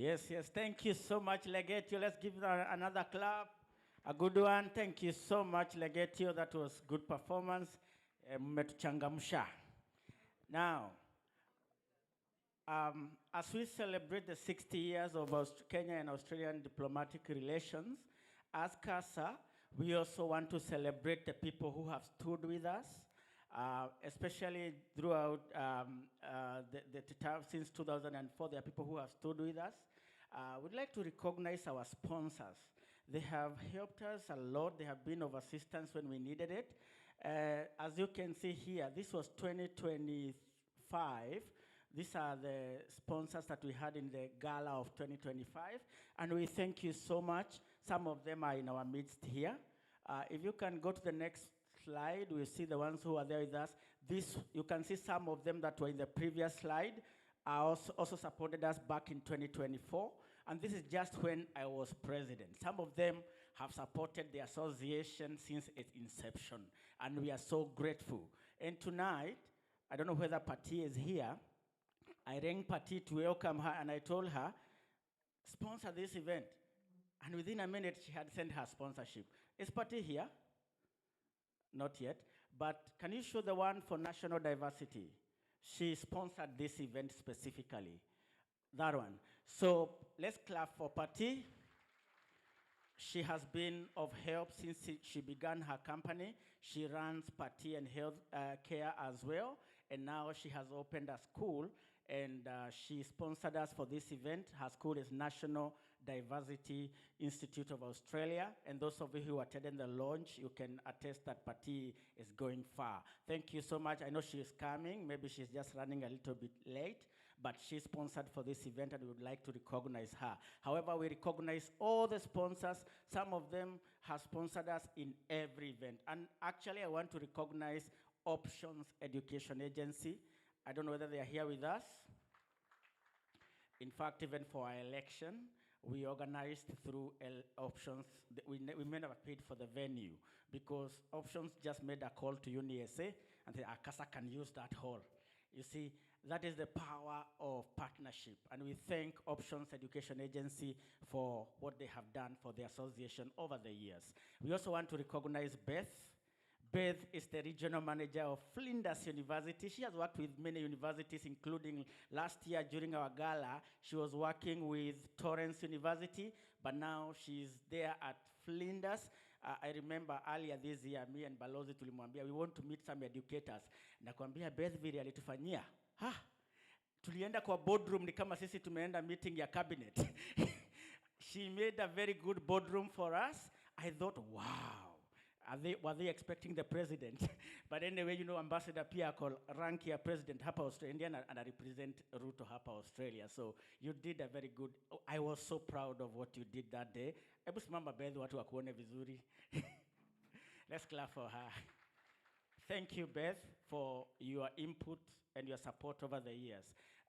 Yes, yes. Thank you so much, Legatio. Let's give another clap. A good one. Thank you so much, Legatio. That was good performance. Mmetuchangamsha. Now, as we celebrate the 60 years of Kenya and Australian diplomatic relations, as KASA, we also want to celebrate the people who have stood with us, especially throughout the time since 2004. There are people who have stood with us. We'd like to recognize our sponsors. They have helped us a lot. They have been of assistance when we needed it. As you can see here, this was 2025. These are the sponsors that we had in the gala of 2025, and we thank you so much. Some of them are in our midst here. If you can go to the next slide, we'll see the ones who are there with us. You can see some of them that were in the previous slide also supported us back in 2024, and this is just when I was president. Some of them have supported the association since its inception, and we are so grateful. And tonight, I don't know whether Patti is here. I rang Patti to welcome her, and I told her, sponsor this event. And within a minute, she had sent her sponsorship. Is Patti here? Not yet. But can you show the one for national diversity? She sponsored this event specifically. That one. So let's clap for Patti. She has been of help since she began her company. She runs Patti and Health Care as well. And now she has opened a school, and she sponsored us for this event. Her school is National Diversity Institute of Australia, and those of you who attended the launch, you can attest that Patti is going far. Thank you so much. I know she is coming. Maybe she's just running a little bit late, but she sponsored for this event, and we would like to recognize her. However, we recognize all the sponsors. Some of them have sponsored us in every event. And actually, I want to recognize Options Education Agency. I don't know whether they are here with us. In fact, even for our election, we organized through Options. We never paid for the venue because Options just made a call to UniSA and said, KASA can use that hall. You see, that is the power of partnership. And we thank Options Education Agency for what they have done for the association over the years. We also want to recognize Beth. Beth is the regional manager of Flinders University. She has worked with many universities, including last year during our gala, she was working with Torrance University, but now she's there at Flinders. I remember earlier this year, me and Balozi tulimwambia, we want to meet some educators. Nakwambia Beth vile alitufanyia. Tulienda kwa boardroom ni kama sisi tumeenda meeting ya cabinet. She made a very good boardroom for us. I thought, wow. Were they expecting the president? But anyway, you know, Ambassador Pia called rank here president Hapa Australia, and I represent Ruto Hapa Australia. So you did a very good, I was so proud of what you did that day. Ebu simama Beth watu wakuone vizuri. Let's clap for her. Thank you, Beth, for your input and your support over the years.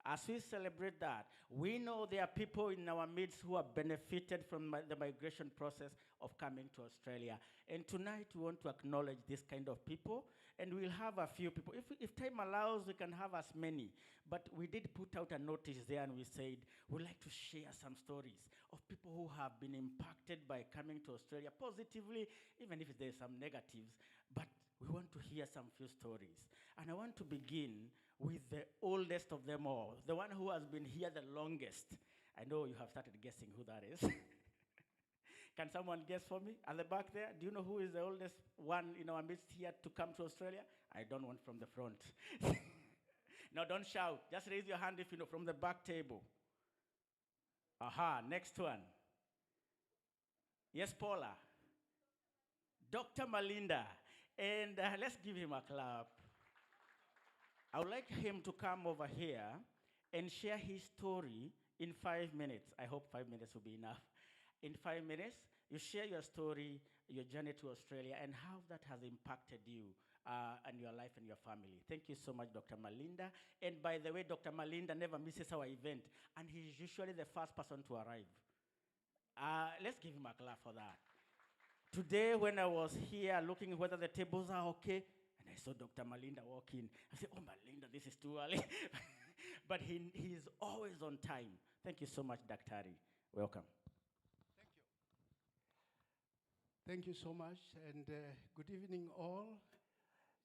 As we celebrate that, we know there are people in our midst who have benefited from the migration process of coming to Australia. And tonight we want to acknowledge this kind of people, and we'll have a few people. If time allows, we can have as many. But we did put out a notice there, and we said we'd like to share some stories of people who have been impacted by coming to Australia positively, even if there's some negatives. But we want to hear some few stories. And I want to begin with the oldest of them all, the one who has been here the longest. I know you have started guessing who that is. Can someone guess for me? At the back there, do you know who is the oldest one in our midst here to come to Australia? I don't want from the front. No, don't shout. Just raise your hand if you know from the back table. Aha, next one. Yes, Paula. Dr. Malinda. And let's give him a clap. I would like him to come over here and share his story in 5 minutes. I hope 5 minutes will be enough. In 5 minutes, you share your story, your journey to Australia, and how that has impacted you and your life and your family. Thank you so much, Dr. Malinda. And by the way, Dr. Malinda never misses our event, and he's usually the first person to arrive. Let's give him a clap for that. Today, when I was here looking whether the tables are okay, and I saw Dr. Malinda walk in, I said, oh, Malinda, this is too early. But he is always on time. Thank you so much, Daktari. Welcome. Thank you so much, and good evening all.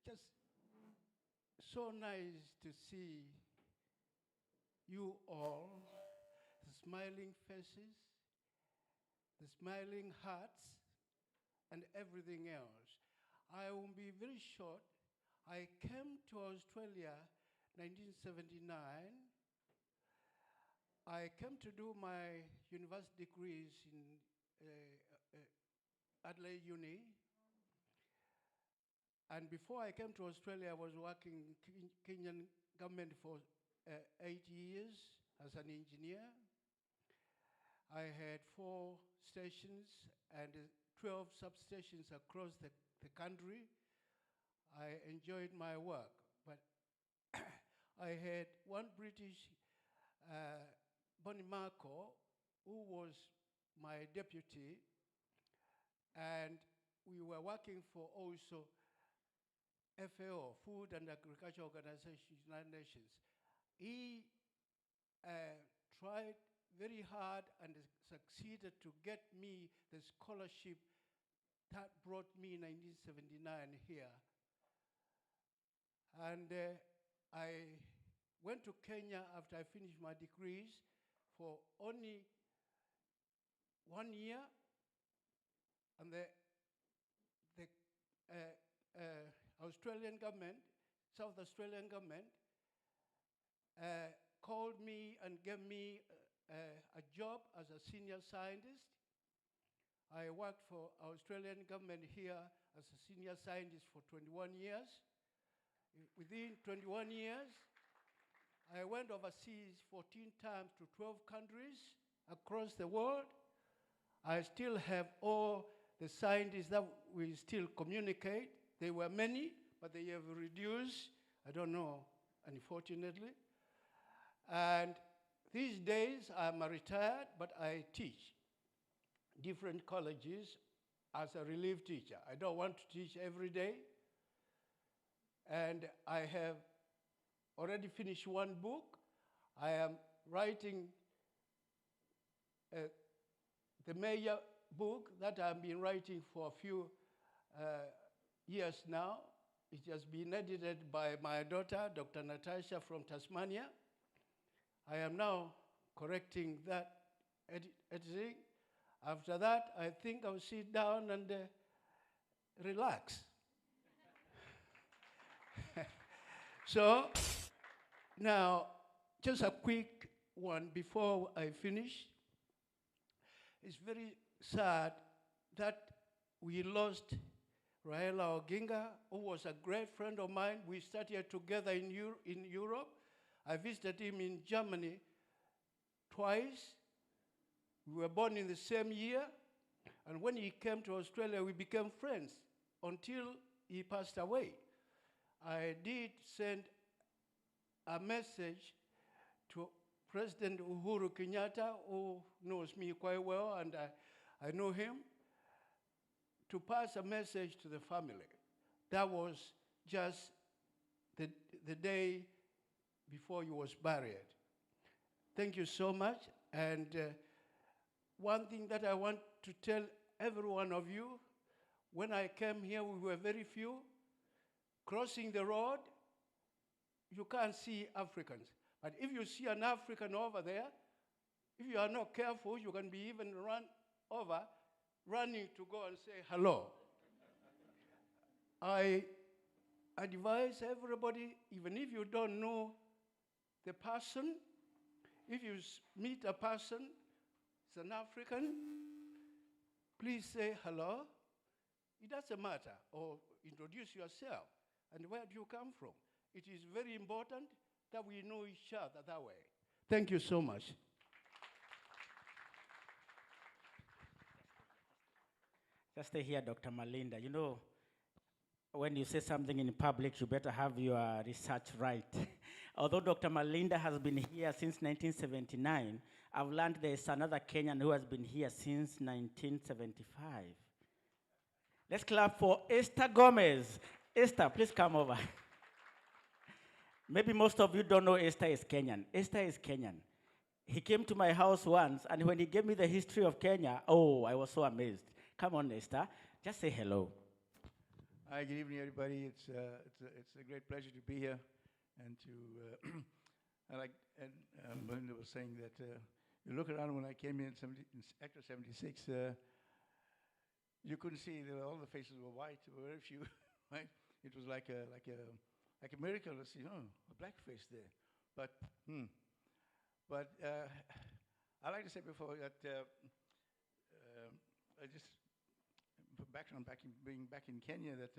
Just so nice to see you all, the smiling faces, the smiling hearts, and everything else. I will be very short. I came to Australia 1979. I came to do my university degrees in Adelaide Uni. And before I came to Australia, I was working in Kenyan government for 8 years as an engineer. I had 4 stations and 12 substations across the country. I enjoyed my work, but I had one British, Bonnie Marco, who was my deputy, and we were working for also FAO, Food and Agriculture Organization, United Nations. He tried very hard and succeeded to get me the scholarship that brought me in 1979 here. And I went to Kenya after I finished my degrees for only 1 year. And the Australian government, South Australian government, called me and gave me a job as a senior scientist. I worked for Australian government here as a senior scientist for 21 years. Within 21 years, I went overseas 14 times to 12 countries across the world. I still have all the scientists that we still communicate. They were many, but they have reduced. I don't know, unfortunately. And these days, I'm retired, but I teach different colleges as a relief teacher. I don't want to teach every day. And I have already finished one book. I am writing the major book that I've been writing for a few years now. It has been edited by my daughter, Dr. Natasha from Tasmania. I am now correcting that editing. After that, I think I'll sit down and relax. So now, just a quick one before I finish. It's very sad that we lost Raila Oginga, who was a great friend of mine. We studied together in Europe. I visited him in Germany twice. We were born in the same year. And when he came to Australia, we became friends until he passed away. I did send a message to President Uhuru Kenyatta, who knows me quite well, and I know him, to pass a message to the family. That was just the day before he was buried. Thank you so much. And one thing that I want to tell every one of you, when I came here, we were very few. Crossing the road, you can't see Africans. But if you see an African over there, if you are not careful, you can be even run over, running to go and say hello. I advise everybody, even if you don't know the person, if you meet a person, it's an African, please say hello. It doesn't matter, or introduce yourself. And where do you come from? It is very important that we know each other that way. Thank you so much. Just stay here, Dr. Malinda. You know, when you say something in public, you better have your research right. Although Dr. Malinda has been here since 1979, I've learned there's another Kenyan who has been here since 1975. Let's clap for Esther Gomez. Esther, please come over. Maybe most of you don't know Esther is Kenyan. Esther is Kenyan. He came to my house once, and when he gave me the history of Kenya, oh, I was so amazed. Come on, Esther. Just say hello. Hi, good evening, everybody. It's a great pleasure to be here, and to I like. And Melinda was saying that you look around when I came here in Actor 76, you couldn't see all the faces were white. There were very few, right? It was like a miracle to see a black face there, but I like to say before that I just. Background being back in Kenya, that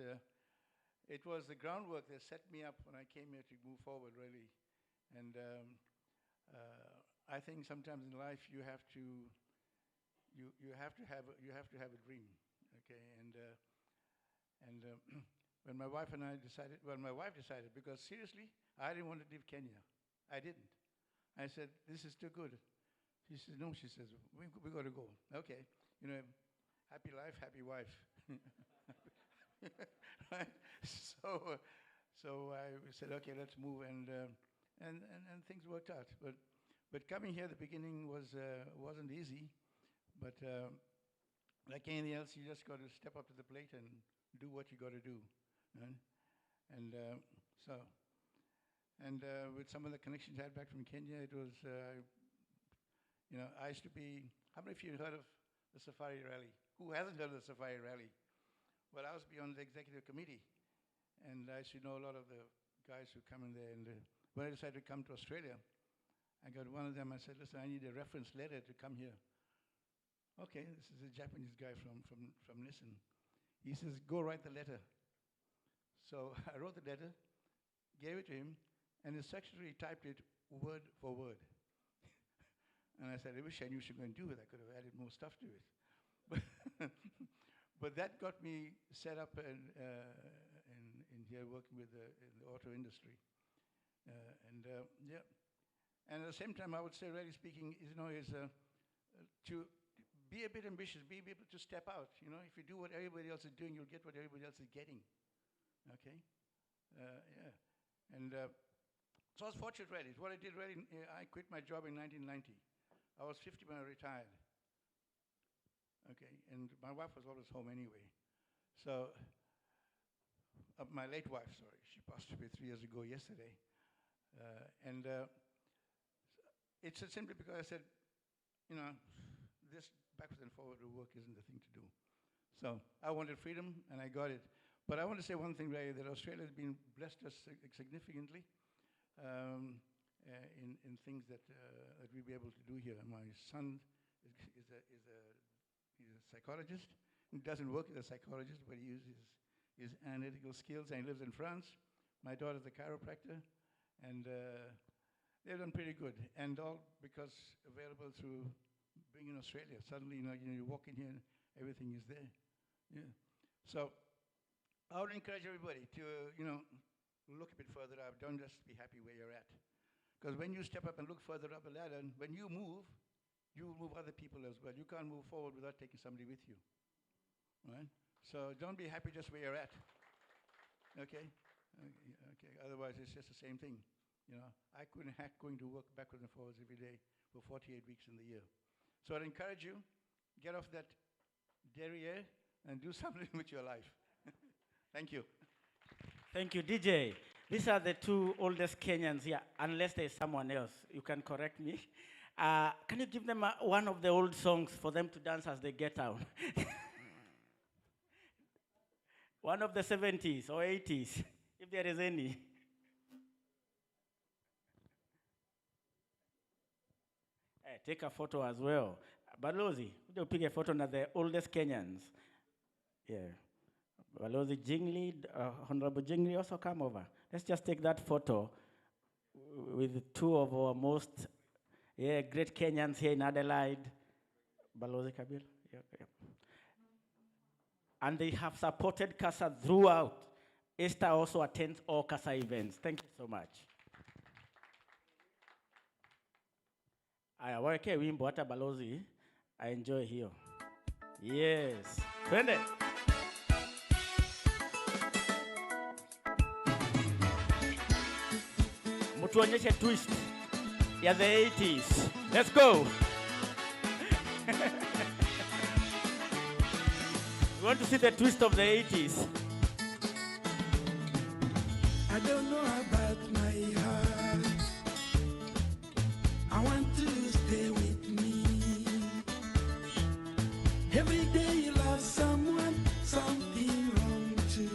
it was the groundwork that set me up when I came here to move forward, really. And I think sometimes in life you have to have a dream, okay? And when my wife and I decided, well, my wife decided, because seriously, I didn't want to leave Kenya. I didn't. I said, this is too good. She says, no. She says, we got to go. Okay, happy life, happy wife. Right? So I said, okay, let's move, and things worked out. But coming here at the beginning wasn't easy. But like anything else, you just got to step up to the plate and do what you got to do. Right? And with some of the connections I had back from Kenya, it was, I used to be. How many of you heard of the Safari Rally? Who hasn't heard of the Safari Rally? Well, I was on the executive committee, and I used to know a lot of the guys who come in there. And when I decided to come to Australia, I got one of them. I said, listen, I need a reference letter to come here. Okay, this is a Japanese guy from Nissan. He says, go write the letter. So I wrote the letter, gave it to him, and his secretary typed it word for word. And I said, I wish I knew what you were going to do with it. I could have added more stuff to it. But that got me set up in here working with in the auto industry, yeah. And at the same time, I would say, really speaking, is to be a bit ambitious, be able to step out. If you do what everybody else is doing, you'll get what everybody else is getting. Okay, yeah. And so I was fortunate, really. What I did, really, I quit my job in 1990. I was 50 when I retired. Okay, and my wife was always home anyway. So my late wife, sorry, she passed away 3 years ago yesterday. It's simply because I said, you know, this backwards and forward work isn't the thing to do. So I wanted freedom, and I got it. But I want to say one thing, Ray, that Australia has been blessed us significantly in things that we'll be able to do here. My son is a psychologist. He doesn't work as a psychologist, but he uses his analytical skills, and he lives in France. My daughter's a chiropractor, and they've done pretty good, and all because available through being in Australia. Suddenly, you walk in here, and everything is there. Yeah. So I would encourage everybody to, look a bit further up. Don't just be happy where you're at, because when you step up and look further up the ladder, and when you move other people as well. You can't move forward without taking somebody with you, right? So don't be happy just where you're at. Okay. Otherwise, it's just the same thing. I couldn't hack going to work backwards and forwards every day for 48 weeks in the year. So I'd encourage you, get off that derriere and do something with your life. Thank you. Thank you, DJ. These are the two oldest Kenyans here, unless there's someone else. You can correct me. Can you give them one of the old songs for them to dance as they get out? One of the 70s or 80s, if there is any. Hey, take a photo as well. Balozi, we'll pick a photo of the oldest Kenyans. Yeah. Balozi Jingli, Honorable Jingli, also come over. Let's just take that photo with two of our most great Kenyans here in Adelaide. Balozi Kabir. Yeah. And they have supported KASA throughout. Esther also attends all KASA events. Thank you so much. Okay, wimbo hata Balozi. I enjoy here. Yes. Twende. Mutuonyeshe twist ya the 80s. Let's go. We want to see the twist of the 80s. I don't know about my heart. I want to stay with me. Every day you love someone, something wrong too.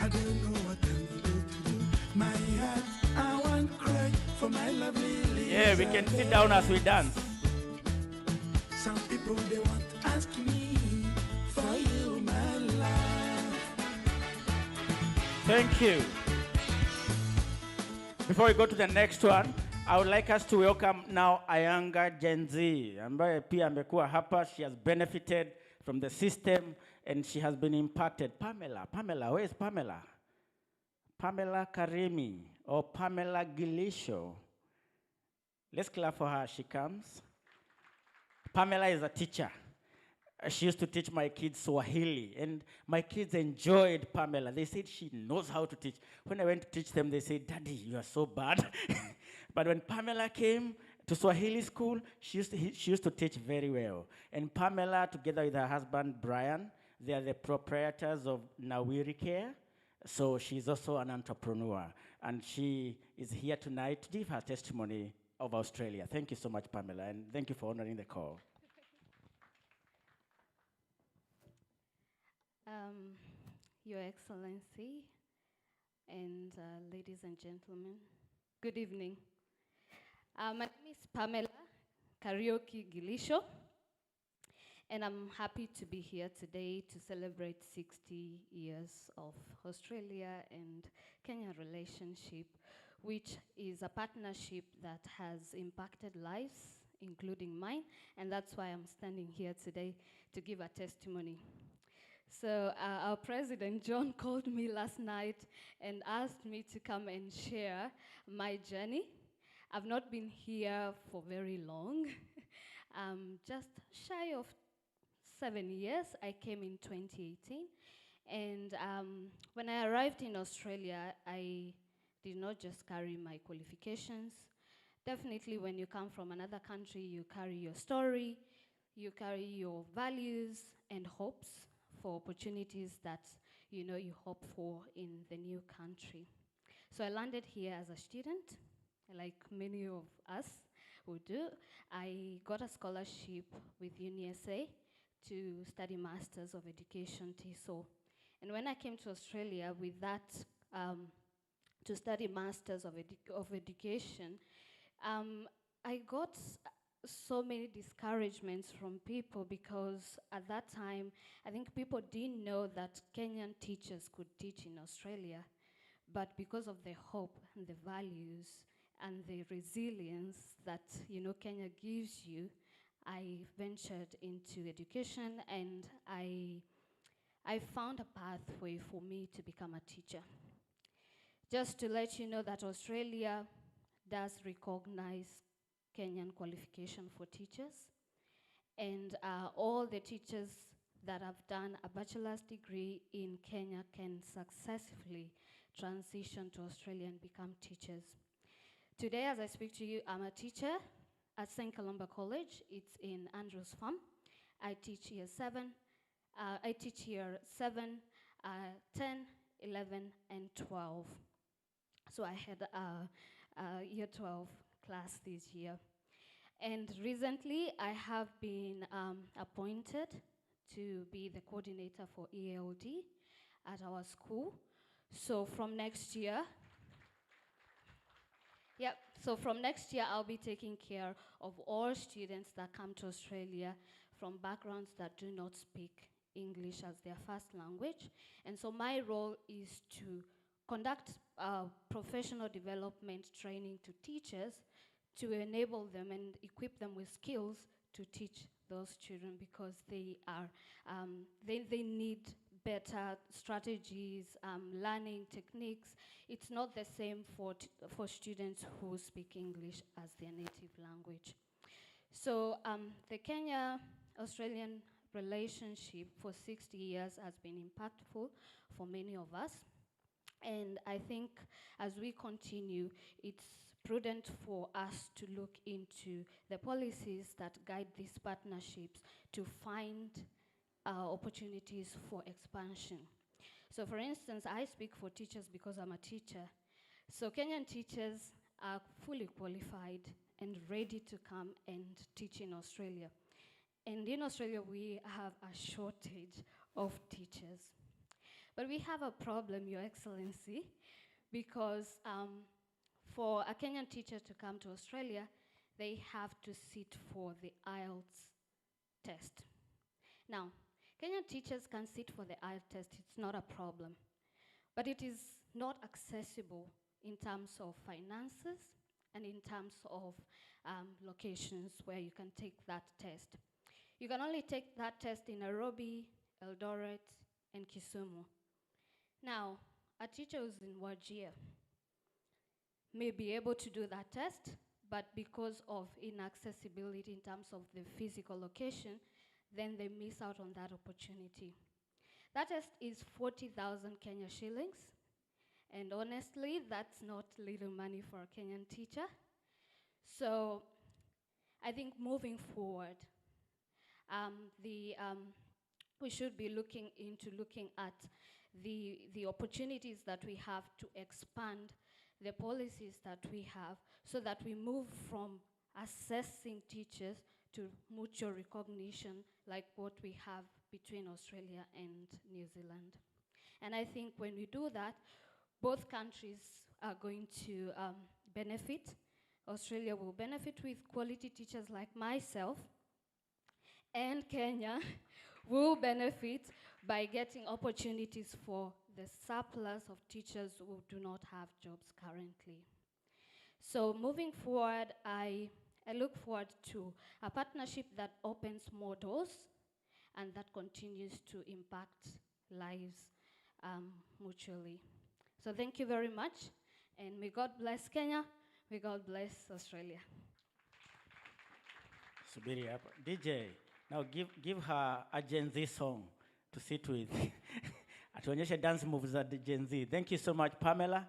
I don't know what I'm going to do. My heart, I want to cry for my lovely Lisa. Yeah, we can sit down as we dance. Some people, they want to ask me for you, my love. Thank you. Before we go to the next one, I would like us to welcome now a younger Gen Z. Ambaye pia amekuwa hapa. She has benefited from the system and she has been impacted. Pamela, where is Pamela? Pamela Karimi or Pamela Gilisho. Let's clap for her. She comes. Pamela is a teacher. She used to teach my kids Swahili, and my kids enjoyed Pamela. They said she knows how to teach. When I went to teach them, they said, "Daddy, you are so bad." But when Pamela came to Swahili school, she used to teach very well. And Pamela, together with her husband, Brian, they are the proprietors of Nawiri Care. So she's also an entrepreneur. And she is here tonight to give her testimony of Australia. Thank you so much, Pamela, and thank you for honoring the call. Your Excellency and ladies and gentlemen, good evening. My name is Pamela Karaoke Gilisho, and I'm happy to be here today to celebrate 60 years of Australia and Kenya relationship, which is a partnership that has impacted lives, including mine, and that's why I'm standing here today to give a testimony. So our president, John, called me last night and asked me to come and share my journey. I've not been here for very long, just shy of 7 years. I came in 2018. And when I arrived in Australia, I did not just carry my qualifications. Definitely when you come from another country, you carry your story, you carry your values and hopes for opportunities that you hope for in the new country. So I landed here as a student, like many of us would do. I got a scholarship with UniSA to study Masters of Education, TESOL. And when I came to Australia with that, to study Masters of Education, I got so many discouragements from people because at that time, I think people didn't know that Kenyan teachers could teach in Australia. But because of the hope and the values and the resilience that Kenya gives you, I ventured into education, and I found a pathway for me to become a teacher. Just to let you know that Australia does recognize Kenyan qualification for teachers, and all the teachers that have done a bachelor's degree in Kenya can successfully transition to Australia and become teachers. Today, as I speak to you, I'm a teacher at St. Columba College. It's in Andrews Farm. I teach year 7, 10, 11, and 12. So I had a year 12 class this year. And recently, I have been appointed to be the coordinator for EALD at our school. So from next year, I'll be taking care of all students that come to Australia from backgrounds that do not speak English as their first language. And so my role is to conduct professional development training to teachers to enable them and equip them with skills to teach those children, because they need better strategies, learning techniques. It's not the same for students who speak English as their native language. So the Kenya-Australian relationship for 60 years has been impactful for many of us. And I think as we continue, it's prudent for us to look into the policies that guide these partnerships to find opportunities for expansion. So for instance, I speak for teachers because I'm a teacher. So Kenyan teachers are fully qualified and ready to come and teach in Australia. And in Australia, we have a shortage of teachers. But we have a problem, Your Excellency, because for a Kenyan teacher to come to Australia, they have to sit for the IELTS test. Now, Kenyan teachers can sit for the IELTS test, it's not a problem. But it is not accessible in terms of finances and in terms of locations where you can take that test. You can only take that test in Nairobi, Eldoret, and Kisumu. Now, a teacher who's in Wajir may be able to do that test, but because of inaccessibility in terms of the physical location, then they miss out on that opportunity. That test is 40,000 Kenya shillings, and honestly, that's not little money for a Kenyan teacher. So I think moving forward, we should be looking at the opportunities that we have to expand the policies that we have, so that we move from assessing teachers to mutual recognition, like what we have between Australia and New Zealand. And I think when we do that, both countries are going to benefit. Australia will benefit with quality teachers like myself, and Kenya will benefit by getting opportunities for the surplus of teachers who do not have jobs currently. So moving forward, I look forward to a partnership that opens more doors and that continues to impact lives mutually. So thank you very much, and may God bless Kenya, may God bless Australia. Subiri hapa. DJ, now give her a Gen Z song to sit with. Atuonyeshe dance moves za Gen Z. Thank you so much, Pamela.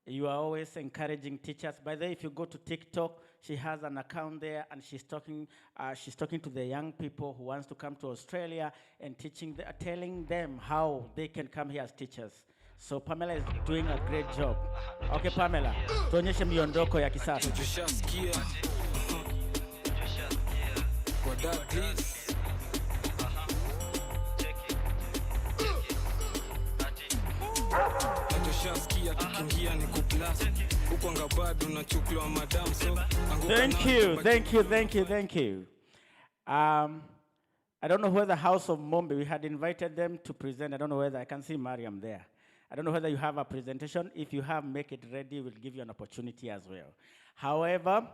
You are always encouraging teachers. By the way, if you go to TikTok, she has an account there, and she's talking to the young people who wants to come to Australia and telling them how they can come here as teachers. So Pamela is doing a great job. Okay, Pamela, tuonyeshe miondoko ya kisasa. Tushasikia. Kwa that please. Tushasikia tukiingia ni kuplasa. Huko ngabado na chuklo wa madam so. Thank you. I don't know whether House of Mombe, we had invited them to present. I don't know whether I can see Mariam there. I don't know whether you have a presentation. If you have, make it ready. We'll give you an opportunity as well. However,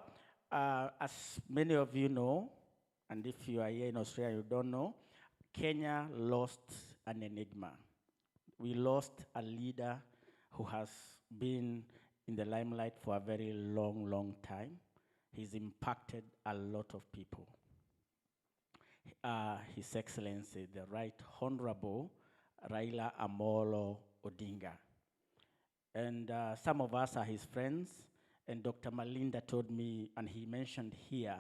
as many of you know, and if you are here in Australia, you don't know, Kenya lost an enigma. We lost a leader who has been in the limelight for a very long time. He's impacted a lot of people. His Excellency, the Right Honorable Raila Amolo Odinga. And some of us are his friends, and Dr. Malinda told me, and he mentioned here,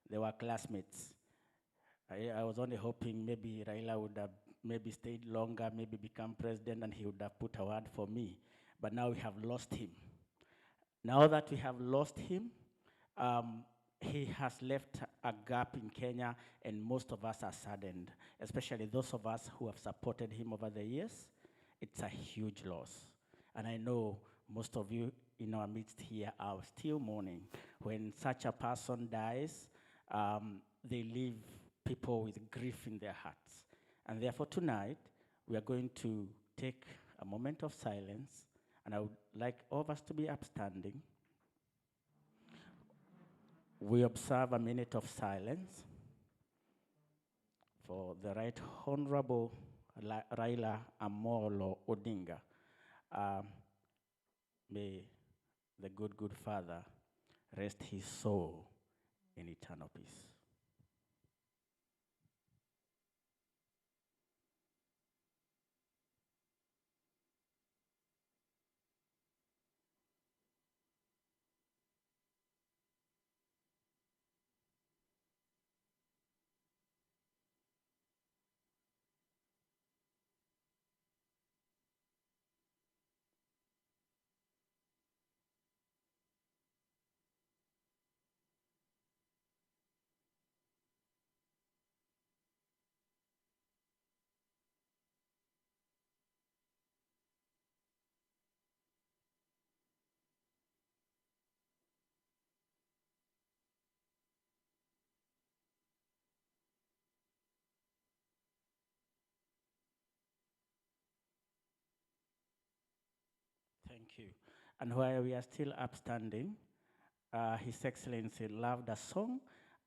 they were classmates. I was only hoping maybe Raila would have maybe stayed longer, maybe become president, and he would have put a word for me. But now we have lost him. Now that we have lost him, he has left a gap in Kenya, and most of us are saddened, especially those of us who have supported him over the years. It's a huge loss. And I know most of you in our midst here are still mourning. When such a person dies, they leave people with grief in their hearts. And therefore tonight, we are going to take a moment of silence, and I would like all of us to be upstanding. We observe a minute of silence for the Right Honorable Raila Amolo Odinga. May the good Father rest his soul in eternal peace. Thank you. And while we are still upstanding, His Excellency loved a song.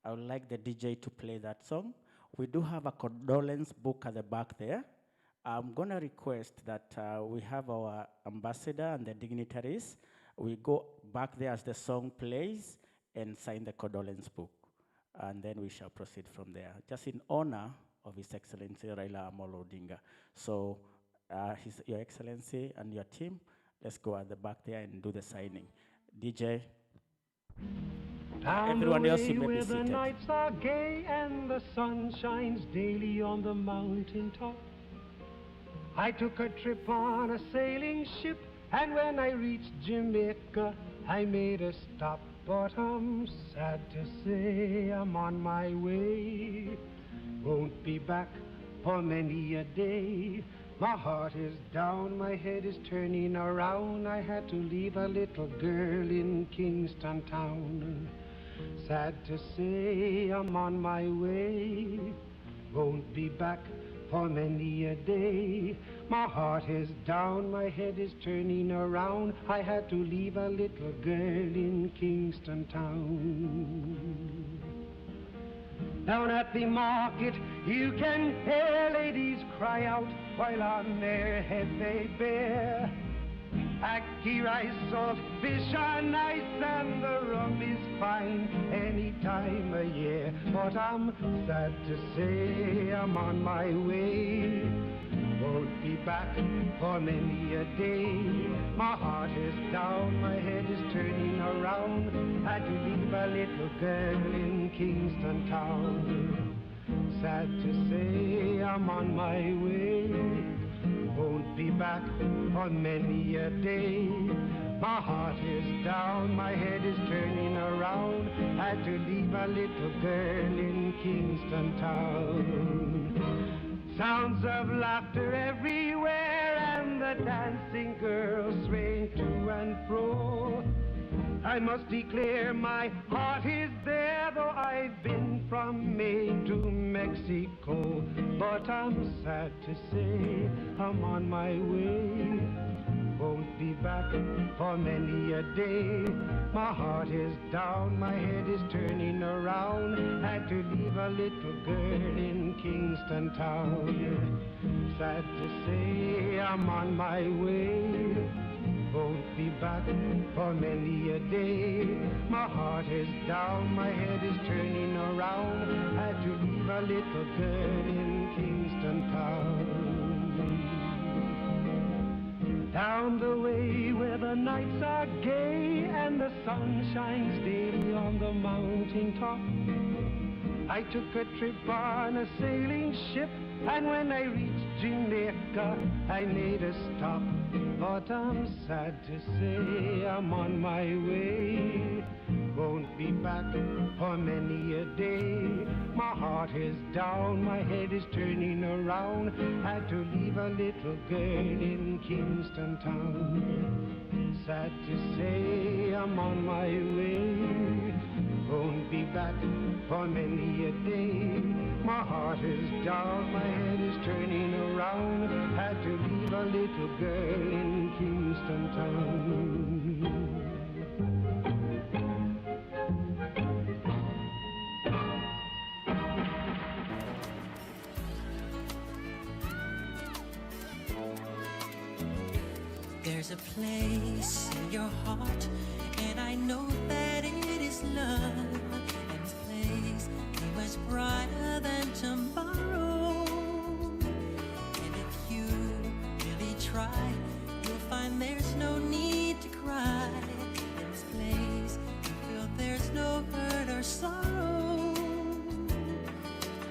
I would like the DJ to play that song. We do have a condolence book at the back there. I'm going to request that we have our ambassador and the dignitaries. We go back there as the song plays and sign the condolence book. And then we shall proceed from there, just in honor of His Excellency Raila Amolo Odinga. So, Your Excellency and your team, let's go at the back there and do the signing. DJ. Everyone else, you may be seated. The nights are gay and the sun shines daily on the mountain top. I took a trip on a sailing ship, and when I reached Jamaica, I made a stop. But I'm sad to say I'm on my way. Won't be back for many a day. My heart is down, my head is turning around. I had to leave a little girl in Kingston town. Sad to say I'm on my way. Won't be back for many a day. My heart is down, my head is turning around. I had to leave a little girl in Kingston town. Down at the market, you can hear ladies cry out while on their head they bear. Ackee rice, salt fish are nice, and the rum is fine any time of year. But I'm sad to say I'm on my way. won't be back for many a day. My heart is down, my head is turning around. Had to leave a little girl in Kingston town. Sad to say I'm on my way. Won't be back for many a day. My heart is down, my head is turning around. Had to leave a little girl in Kingston town. Sounds of laughter everywhere, and the dancing girls swaying to and fro. I must declare my heart is there, though I've been from Maine to Mexico. But I'm sad to say I'm on my way. Won't be back for many a day. My heart is down, my head is turning around. Had to leave a little girl in Kingston town. Sad to say I'm on my way. Won't be back for many a day. My heart is down, my head is turning around. Had to leave a little girl in Kingston town. Down the way where the nights are gay and the sun shines daily on the mountain top, I took a trip on a sailing ship, and when I reached Jamaica, I made a stop. But I'm sad to say I'm on my way. Won't be back for many a day. My heart is down, my head is turning around. Had to leave a little girl in Kingston town. Sad to say I'm on my way. Won't be back for many a day. My heart is down, my head is turning around. Had to leave a little girl in Kingston town. There's a place in your heart, and I know that it is love. And this place is much brighter than tomorrow. And if you really try, you'll find there's no need to cry. In this place, you feel there's no hurt or sorrow.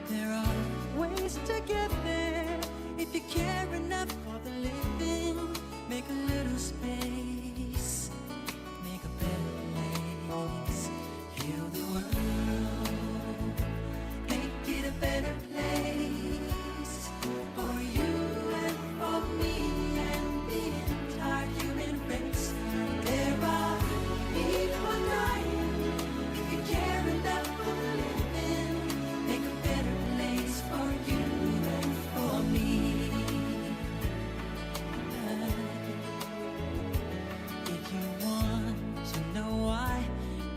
There are ways to get there if you care enough for the living. Make a little space, make a better place, heal the world, make it a better place for you and for me and the entire human race. There are people dying. If you care enough for the living, make a better place for you and for me.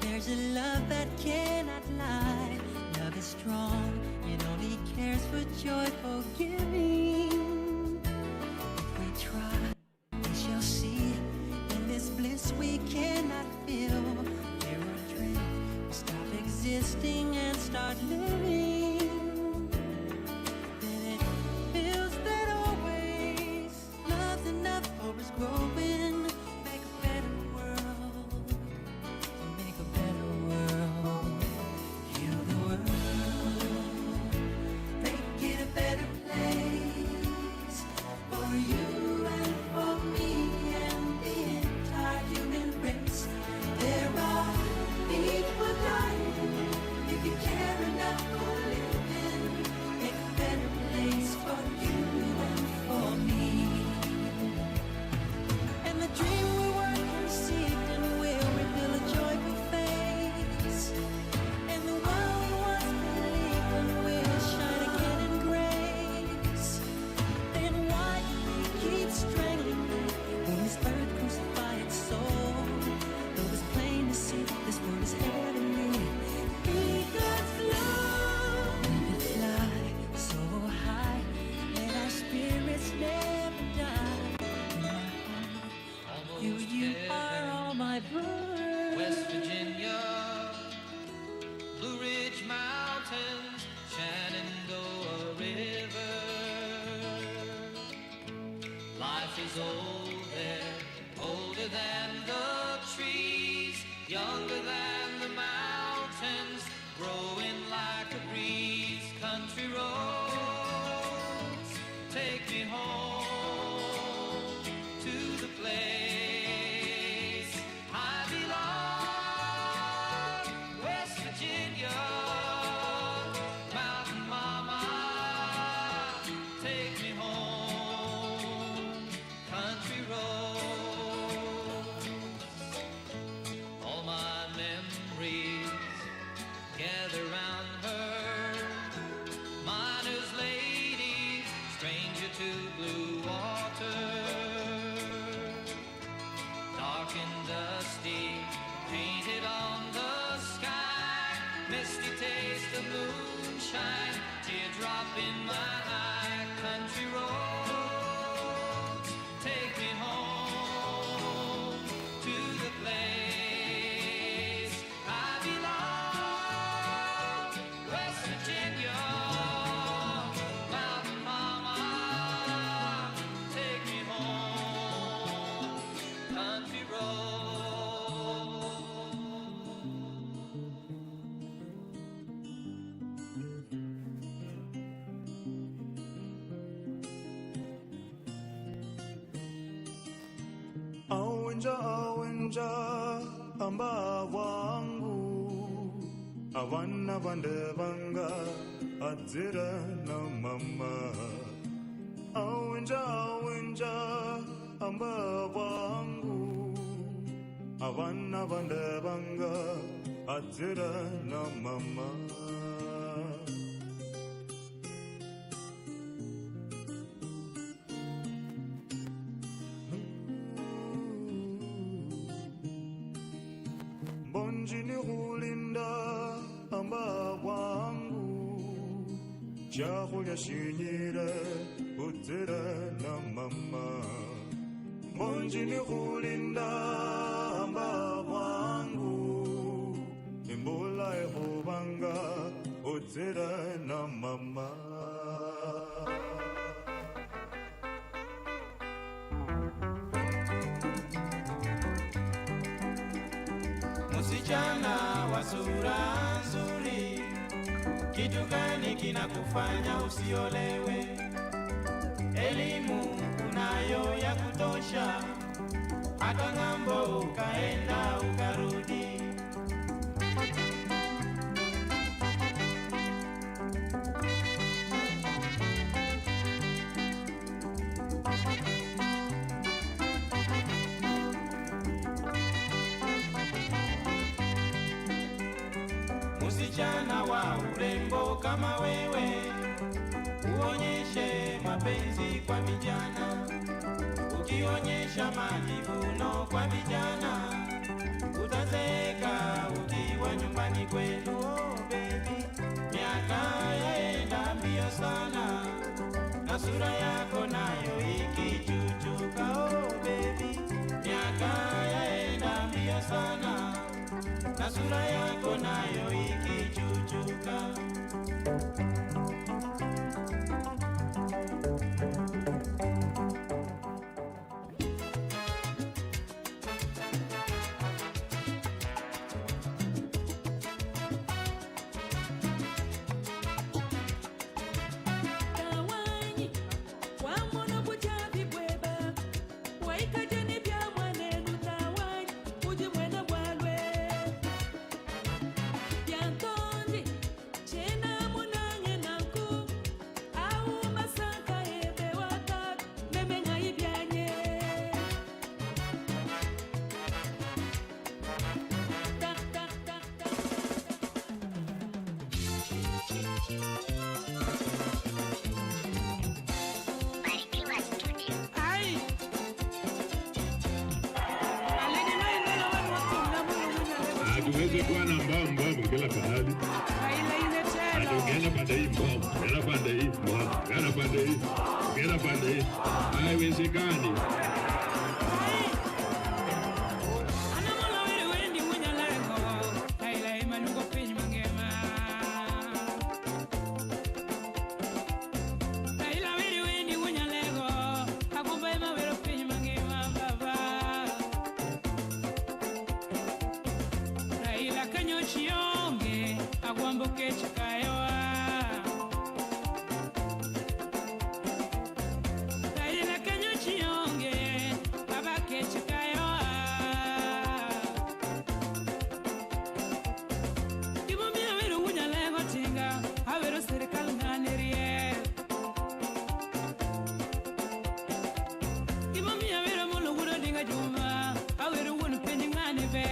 There's a love that cannot lie. Love is strong, it only cares for joyful giving. If we try, we shall see. In this bliss we cannot feel. Fear or dread, we stop existing and start living. Then it feels that always love's enough for us growing. Make a better world. Make a better world, heal the world, make it a better place for you and for me and the entire human race. There are people dying. If you care enough for living, make a better place for you and for me. And the dream we work conceived and will reveal a joyful face. And the world we once believed in will shine again in grace. Then why do we keep strangling it when this earth crucify its soul? Though it's plain to see this world is heavenly. Be God's love. We could fly so high, let our spirits never die. You are all my birds. West Virginia, Blue Ridge Mountains, Shenandoah River. is old there, older than the trees, younger than the mountains, growing like a breeze. Country roads, take me home to the place I belong, West Virginia. Mountain mama, take me home, country roads. All my memories gather round her, miner's lady, stranger to blue water. Dark and dusty, painted on the sky, misty taste of moonshine, teardrop in my eye. Country roads, take me home to the place I belong, West Virginia. Mountain mama, take me home, country roads. Awenja, awenja, amba wangu, avana vandevanga, adzira na mama. Awenja, awenja, amba wangu, avana vandevanga, adzira na mama. Bonjini hulinda amba wangu, jahu ya shinyire utira na mama. Bonjini hulinda amba wangu, imbula ehubanga utira na mama. Msichana wa sura nzuri, kitu gani kinakufanya usiolewe? Elimu unayo ya kutosha, hata ng'ambo ukaenda ukarudi. Msichana wa urembo kama wewe, uonyeshe mapenzi kwa vijana. Ukionyesha majivuno kwa vijana, utazeeka ukiwa nyumbani kwenu. Oh baby, miaka yaenda mbio sana, na sura yako nayo ikichuchuka. Oh baby, miaka yaenda mbio sana, na sura yako nayo ikichuchuka. Tuweze kuwa na mbao kila pahali. Ungena pande hii mbao, ungena pande hii mbao, ungena pande hii, ungena pande hii. Haiwezekani. Kaila wiri wendi munya lego, akumba ima wero pinyi agwambo kech kayoa. Kaila kanyo chionge, baba kech kayoa. Kibo mi awero wunya lego tinga, awero serikal ngane rie. Kibo mi awero molo wuro dinga juma, awero wun penyi ngane be.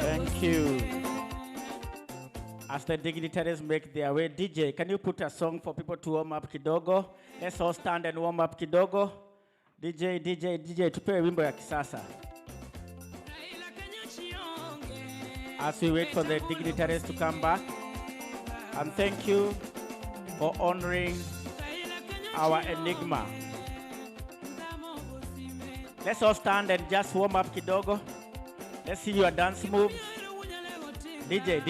Thank you. As the dignitaries make their way, DJ, can you put a song for people to warm up kidogo? Let's all stand and warm up kidogo. DJ, tupewe wimbo ya kisasa. As we wait for the dignitaries to come back. And thank you for honoring our enigma. Let's all stand and just warm up kidogo. Let's see your dance moves. DJ.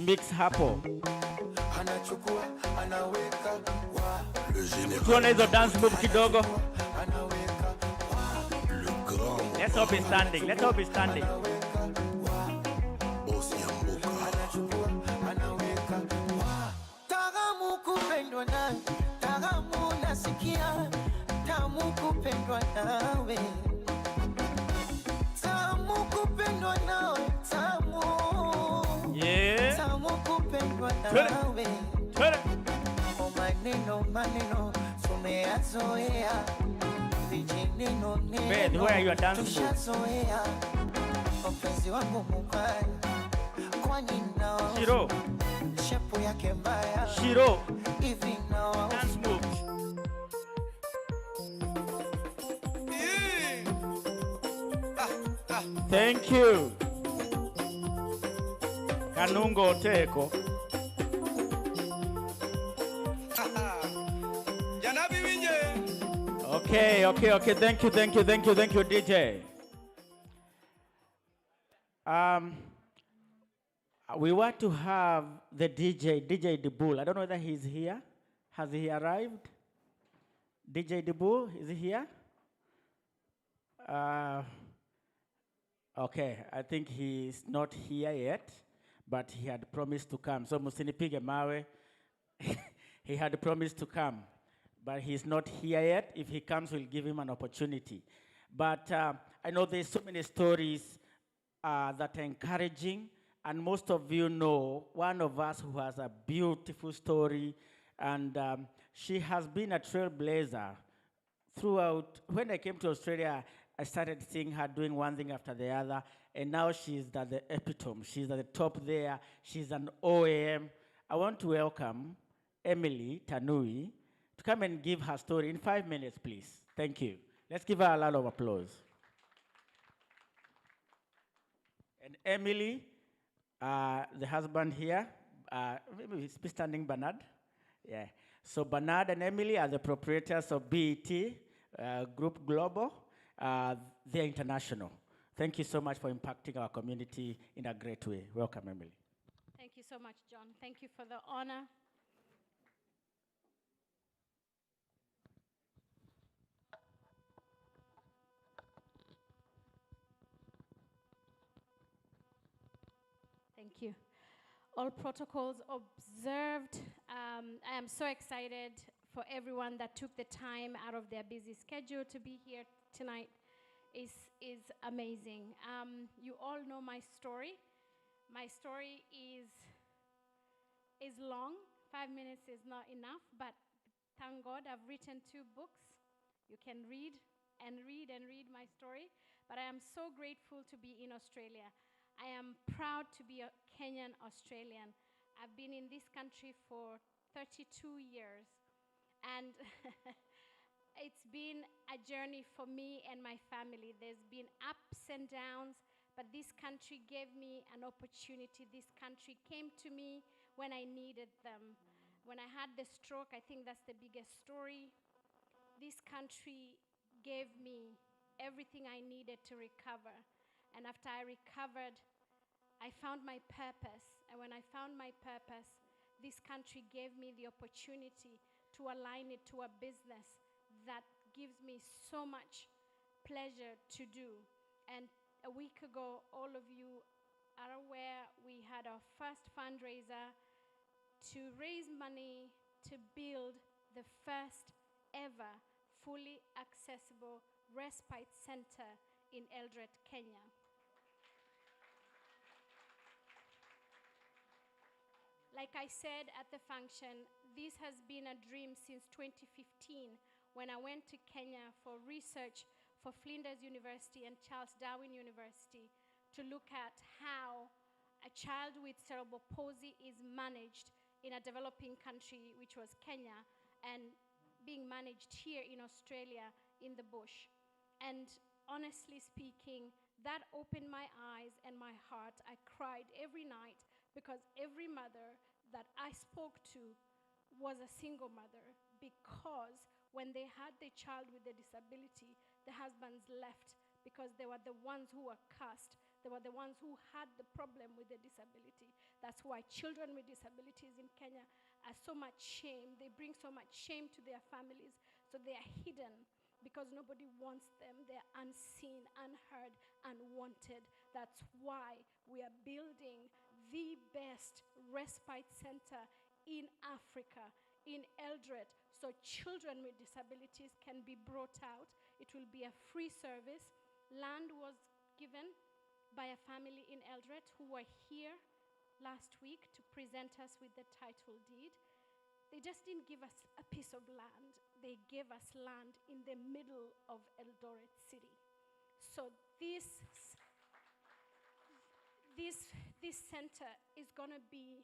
Mix hapo. Tuone hizo dance move kidogo. Let's all be standing. Tagamu kupendwa nawe, tagamu nasikia, tamu kupendwa nawe. Tamu kupendwa nawe, tamu. Yeah. Tamu kupendwa nawe. O maneno, tumeyazoea. Vijineno Bed, where are your dance moves? Tushazoea. Mpenzi wangu mubaya, kwani nao. Shiro. Shepu yake mbaya. Shiro. Hivi nao. Dance moves. Thank you. Kanungo Teko. Okay. Thank you, DJ. We want to have the DJ the Bull. I don't know whether he's here. Has he arrived? DJ the Bull, is he here? Okay, I think he's not here yet, but he had promised to come. So Musinipige Mawe, he had promised to come, but he's not here yet. If he comes, we'll give him an opportunity. But I know there's so many stories that are encouraging, and most of you know one of us who has a beautiful story, and she has been a trailblazer throughout. When I came to Australia, I started seeing her doing one thing after the other, and now she's at the epitome. She's at the top there. She's an OAM. I want to welcome Emily Tanui to come and give her story in 5 minutes, please. Thank you. Let's give her a lot of applause. And Emily, the husband here, maybe he's standing Bernard. Yeah. So Bernard and Emily are the proprietors of BET Group Global. They're international. Thank you so much for impacting our community in a great way. Welcome, Emily. Thank you so much, John. Thank you for the honor. Thank you. All protocols observed. I am so excited for everyone that took the time out of their busy schedule to be here tonight. Is amazing. You all know my story. My story is long. 5 minutes is not enough, but thank God I've written 2 books. You can read and read and read my story. But I am so grateful to be in Australia. I am proud to be a Kenyan Australian. I've been in this country for 32 years. And it's been a journey for me and my family. There's been ups and downs, but this country gave me an opportunity. This country came to me when I needed them. When I had the stroke, I think that's the biggest story. This country gave me everything I needed to recover. And after I recovered, I found my purpose. And when I found my purpose, this country gave me the opportunity to align it to a business that gives me so much pleasure to do. And a week ago, all of you are aware, we had our first fundraiser to raise money to build the first ever fully accessible respite center in Eldoret, Kenya. Like I said at the function, this has been a dream since 2015 when I went to Kenya for research for Flinders University and Charles Darwin University to look at how a child with cerebral palsy is managed in a developing country, which was Kenya, and being managed here in Australia in the bush. And honestly speaking, that opened my eyes and my heart. I cried every night because every mother that I spoke to was a single mother, because when they had their child with a disability, the husbands left because they were the ones who were cursed. They were the ones who had the problem with the disability. That's why children with disabilities in Kenya are so much shame. They bring so much shame to their families. So they are hidden because nobody wants them. They're unseen, unheard, unwanted. That's why we are building the best respite center in Africa, in Eldoret, so children with disabilities can be brought out. It will be a free service. Land was given by a family in Eldoret who were here last week to present us with the title deed. They just didn't give us a piece of land. They gave us land in the middle of Eldoret city. So this center is going to be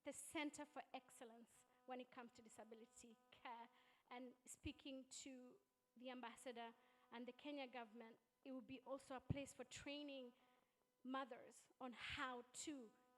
the center for excellence when it comes to disability care. And speaking to the ambassador and the Kenya government, it will be also a place for training mothers on how to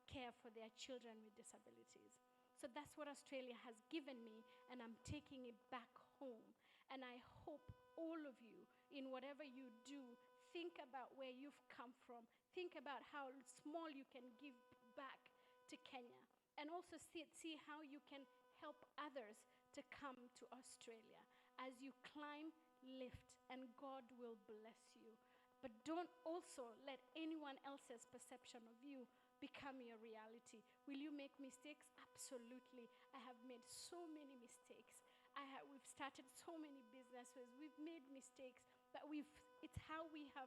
care for their children with disabilities. So that's what Australia has given me, and I'm taking it back home. And I hope all of you, in whatever you do, think about where you've come from. Think about how small you can give back to Kenya. And also see how you can help others to come to Australia. As you climb, lift, and God will bless you. But don't also let anyone else's perception of you become your reality. Will you make mistakes? Absolutely. I have made so many mistakes. We've started so many businesses. We've made mistakes, but it's how we have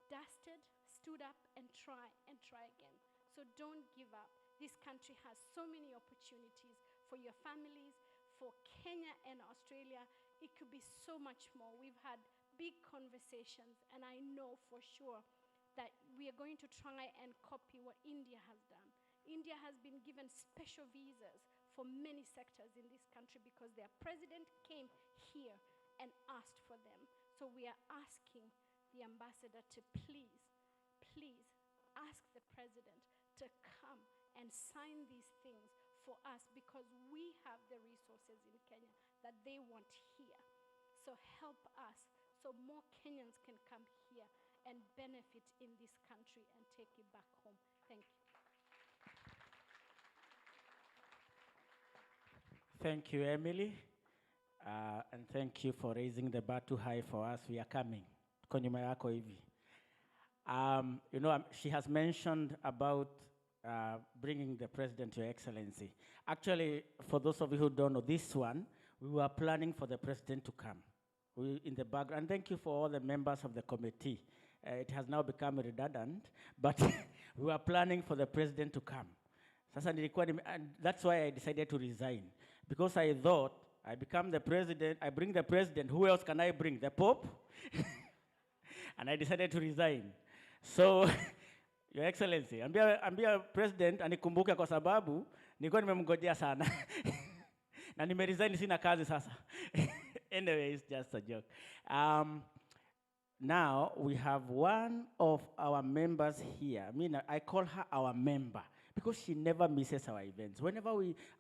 dusted, stood up, and try again. So don't give up. This country has so many opportunities for your families, for Kenya and Australia. It could be so much more. We've had big conversations, and I know for sure that we are going to try and copy what India has done. India has been given special visas for many sectors in this country because their president came here and asked for them. So we are asking the ambassador to please ask the president to come and sign these things for us, because we have the resources in Kenya that they want here. So help us so more Kenyans can come here and benefit in this country and take it back home. Thank you. Thank you, Emily. And thank you for raising the bar too high for us. We are coming. Tuko nyuma yako hivi. She has mentioned about bringing the president, Your Excellency. Actually, for those of you who don't know this one, we were planning for the president to come in the background. And thank you for all the members of the committee. It has now become redundant, but we were planning for the president to come. Sasa and that's why I decided to resign. Because I thought, I become the president, I bring the president, who else can I bring? The Pope? And I decided to resign. So, Your Excellency, ambia president anikumbuke kwa sababu nilikuwa nimemngojea sana. Na nimeresign sina kazi sasa. Anyway, it's just a joke. Now, we have one of our members here. I mean, I call her our member because she never misses our events. Whenever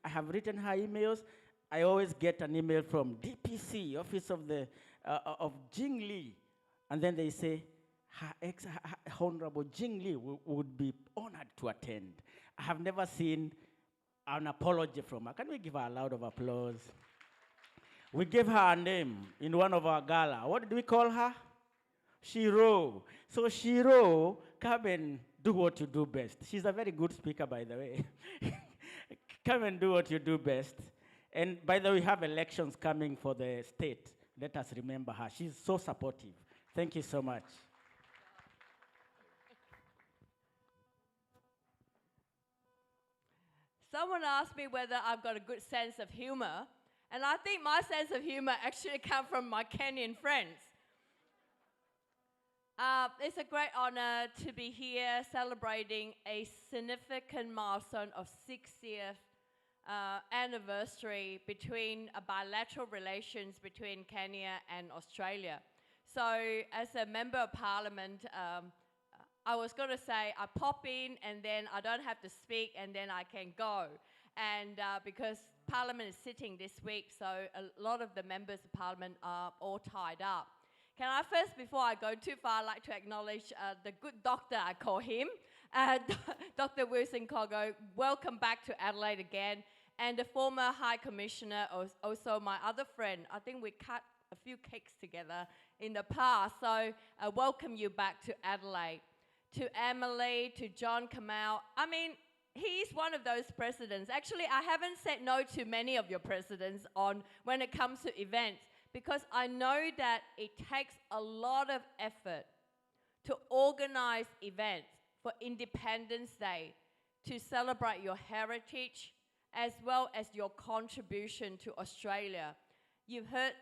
I have written her emails, I always get an email from DPC, Office of the of Jing Lee, and then they say, her Honorable Jing Lee would be honored to attend. I have never seen an apology from her. Can we give her a loud of applause? We gave her a name in one of our gala. What did we call her? Shiro. So Shiro, come and do what you do best. She's a very good speaker, by the way. Come and do what you do best. And by the way, we have elections coming for the state. Let us remember her. She's so supportive. Thank you so much. Someone asked me whether I've got a good sense of humor, and I think my sense of humor actually comes from my Kenyan friends. It's a great honor to be here celebrating a significant milestone of 6th anniversary between bilateral relations between Kenya and Australia. So as a member of parliament, I was going to say I pop in and then I don't have to speak and then I can go. And because Parliament is sitting this week, so a lot of the members of Parliament are all tied up. Can I first, before I go too far, I'd like to acknowledge the good doctor, I call him, Dr. Wilson Kogo. Welcome back to Adelaide again. And the former High Commissioner, also my other friend. I think we cut a few cakes together in the past. So I welcome you back to Adelaide. To Emily, to John Kamau. I mean, he's one of those presidents. Actually, I haven't said no to many of your presidents when it comes to events, because I know that it takes a lot of effort to organize events for Independence Day, to celebrate your heritage, as well as your contribution to Australia. You've heard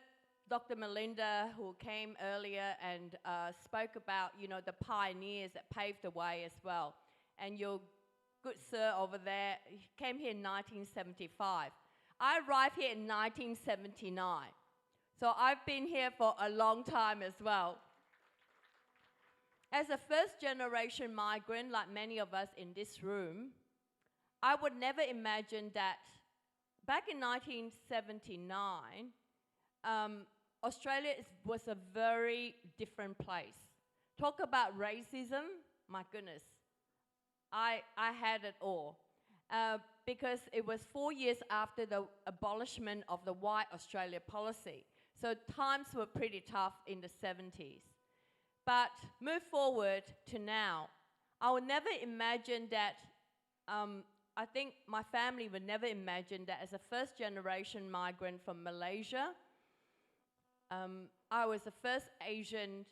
Dr. Melinda, who came earlier and spoke about, the pioneers that paved the way as well. And your good sir over there, he came here in 1975. I arrived here in 1979. So I've been here for a long time as well. As a first-generation migrant, like many of us in this room, I would never imagine that back in 1979, Australia was a very different place. Talk about racism, my goodness. I had it all. Because it was 4 years after the abolishment of the White Australia policy. So times were pretty tough in the 70s. But move forward to now. I would never imagine that, I think my family would never imagine that as a first-generation migrant from Malaysia, I was the first Asian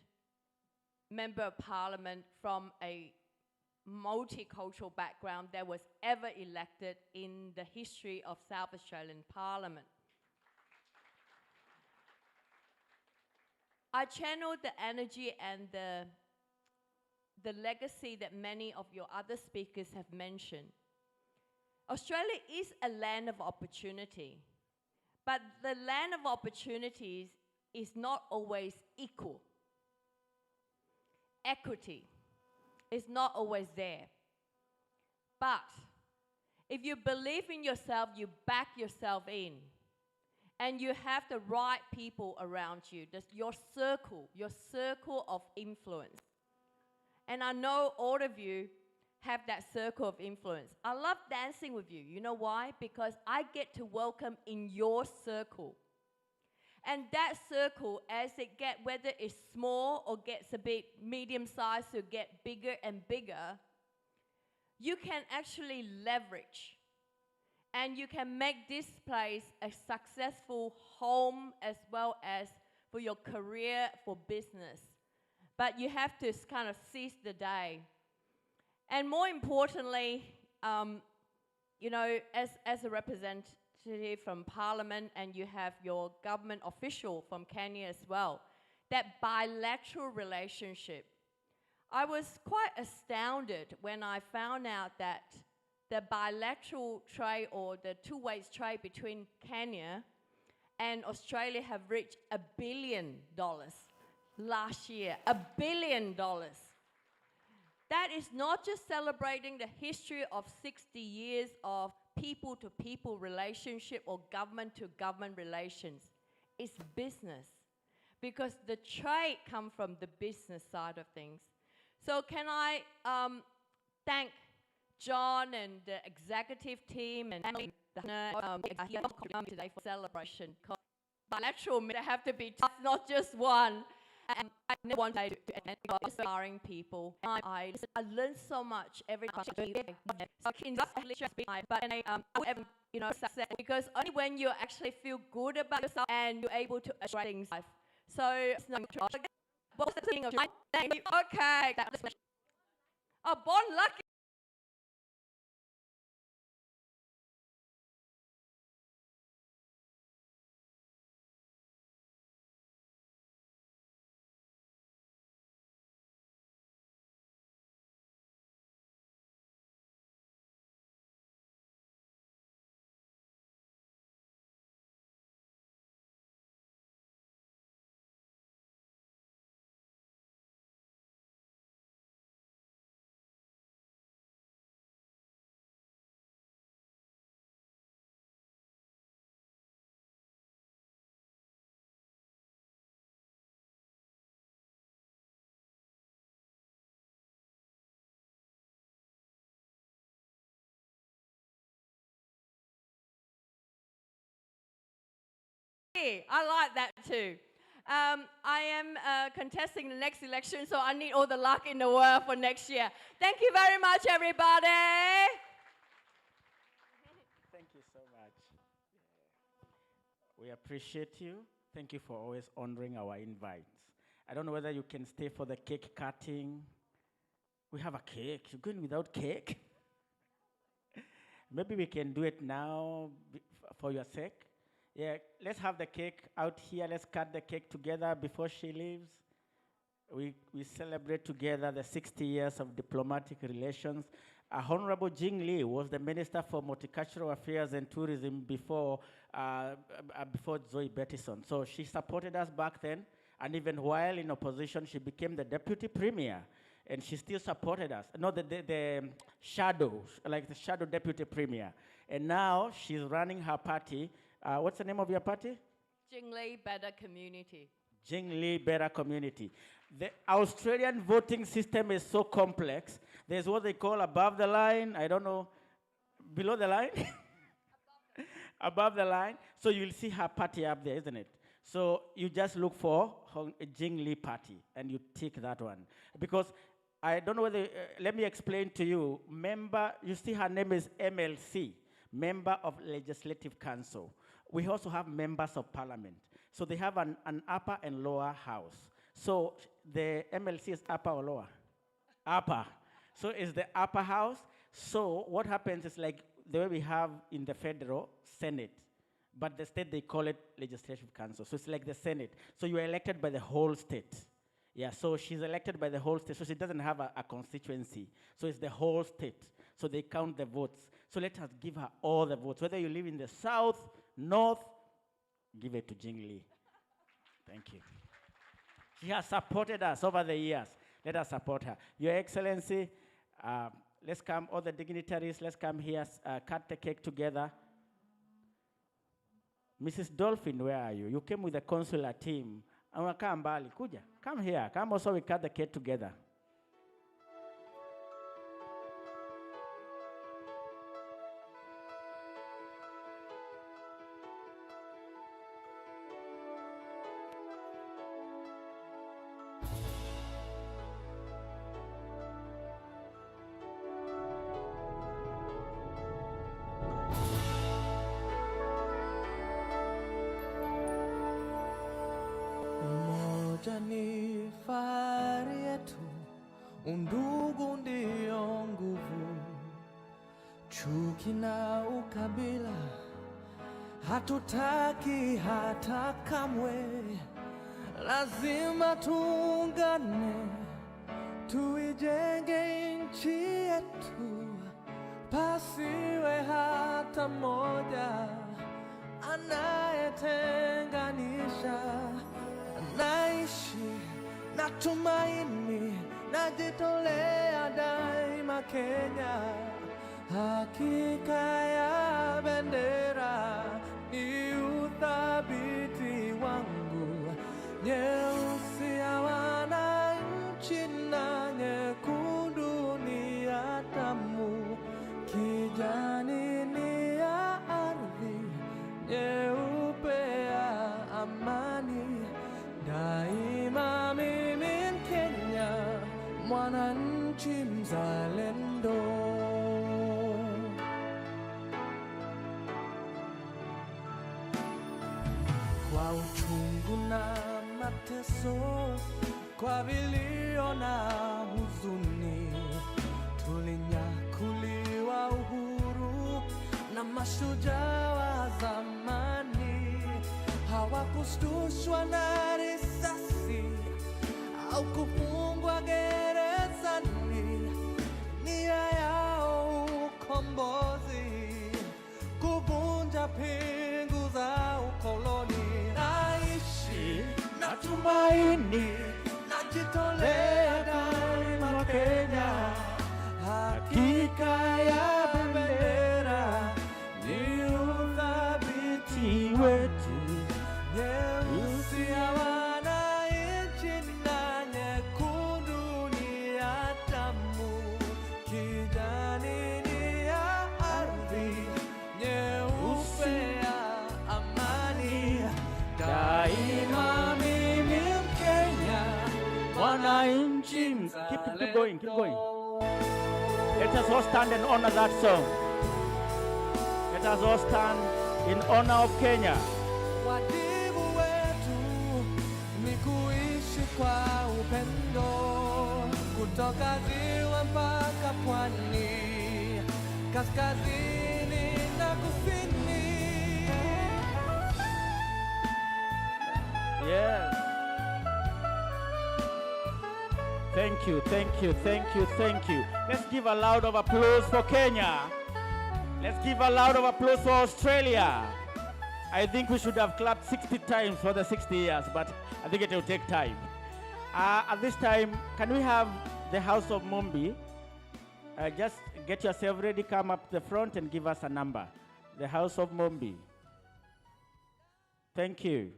member of parliament from a multicultural background that was ever elected in the history of South Australian Parliament. I channeled the energy and the legacy that many of your other speakers have mentioned. Australia is a land of opportunity, but the land of opportunities is not always equal. Equity is not always there. But if you believe in yourself, you back yourself in, and you have the right people around you, your circle of influence. And I know all of you have that circle of influence. I love dancing with you. You know why? Because I get to welcome in your circle. And that circle, as it gets, whether it's small or gets a bit medium-sized to get bigger and bigger, you can actually leverage. And you can make this place a successful home as well as for your career, for business. But you have to kind of seize the day. And more importantly, you know, as a representative from Parliament, and you have your government official from Kenya as well, that bilateral relationship. I was quite astounded when I found out that the bilateral trade, or the two-way trade between Kenya and Australia, have reached $1 billion last year. $1 billion. That is not just celebrating the history of 60 years of people-to-people relationship or government-to-government relations. It's business, because the trade comes from the business side of things. So can I thank John and the executive team and here today for celebration. Bilateral may have to be tough, not just one. And I never want to inspiring people. I learn so much every time. So because only when you actually feel good about yourself and you're able to achieve things. So what's the thing of okay. Oh, born lucky. I like that too. I am contesting the next election, so I need all the luck in the world for next year. Thank you very much, everybody. Thank you so much. We appreciate you. Thank you for always honoring our invites. I don't know whether you can stay for the cake cutting. We have a cake. You're going without cake? Maybe we can do it now for your sake. Yeah, let's have the cake out here. Let's cut the cake together before she leaves. We celebrate together the 60 years of diplomatic relations. Honorable Jing Lee was the Minister for Multicultural Affairs and Tourism before Zoe Bettison. So she supported us back then, and even while in opposition, she became the Deputy Premier, and she still supported us. No, the shadow, like the shadow Deputy Premier. And now she's running her party. What's the name of your party? Jingli Better Community. Jingli Better Community. The Australian voting system is so complex. There's what they call above the line. I don't know, below the line? Above the line. So you'll see her party up there, isn't it? So you just look for a Jingli party and you tick that one. Because I don't know whether, let me explain to you. Member, you see her name is MLC, Member of Legislative Council. We also have members of parliament. So they have an upper and lower house. So the MLC is upper or lower? Upper. So it's the upper house. So what happens is like the way we have in the federal Senate, but the state they call it Legislative Council. So it's like the Senate. So you are elected by the whole state. Yeah, so she's elected by the whole state. So she doesn't have a constituency. So it's the whole state. So they count the votes. So let us give her all the votes. Whether you live in the south, north, give it to Jingli. Thank you. She has supported us over the years. Let us support her. Your Excellency, let's come, all the dignitaries, let's come here, cut the cake together. Mrs. Dolphin, where are you? You came with the consular team. Kuja, come here. Come also, we cut the cake together. Ni fahari yetu, undugu ndio nguvu. chuki na ukabila hatutaki hata kamwe. Lazima tuungane, tuijenge nchi yetu, pasiwe hata mmoja anayetenganisha. Naishi na tumaini, najitolea daima Kenya. Hakika ya bendera ni uthabiti wangu, nyeusi ya wananchi na nyekundu ni ya damu, kijani ni ya ardhi, nyeupe ya amani. Daima mimi Mkenya, mwananchi mzalendo. Kwa uchungu na mateso, kwa vilio na huzuni, tulinyakuliwa uhuru na mashujaa wa zamani. Hawakushtushwa na risasi au kufungwa gerezani. Nia yao ukombozi, kuvunja pingu za ukoloni. Naishi na tumaini, najitolea daima Kenya. Hakika ya bendera ni uthabiti wetu, nyeusi ya wananchi na nyekundu ni ya damu, kijani ni ya ardhi, nyeupe ya amani. Daima mimi Mkenya, mwananchi mzalendo. Keep going, keep going. Let us all stand and honor that song. Let us all stand in honor of Kenya. Wajibu wetu ni kuishi kwa upendo, kutoka ziwa mpaka pwani, kaskazini na kusini. Yes. Thank you, thank you, thank you, thank you. Let's give a loud of applause for Kenya. Let's give a loud of applause for Australia. I think we should have clapped 60 times for the 60 years, but I think it will take time. At this time, can we have the House of Mumbi? Just get yourself ready, come up the front and give us a number. The House of Mumbi. Thank you.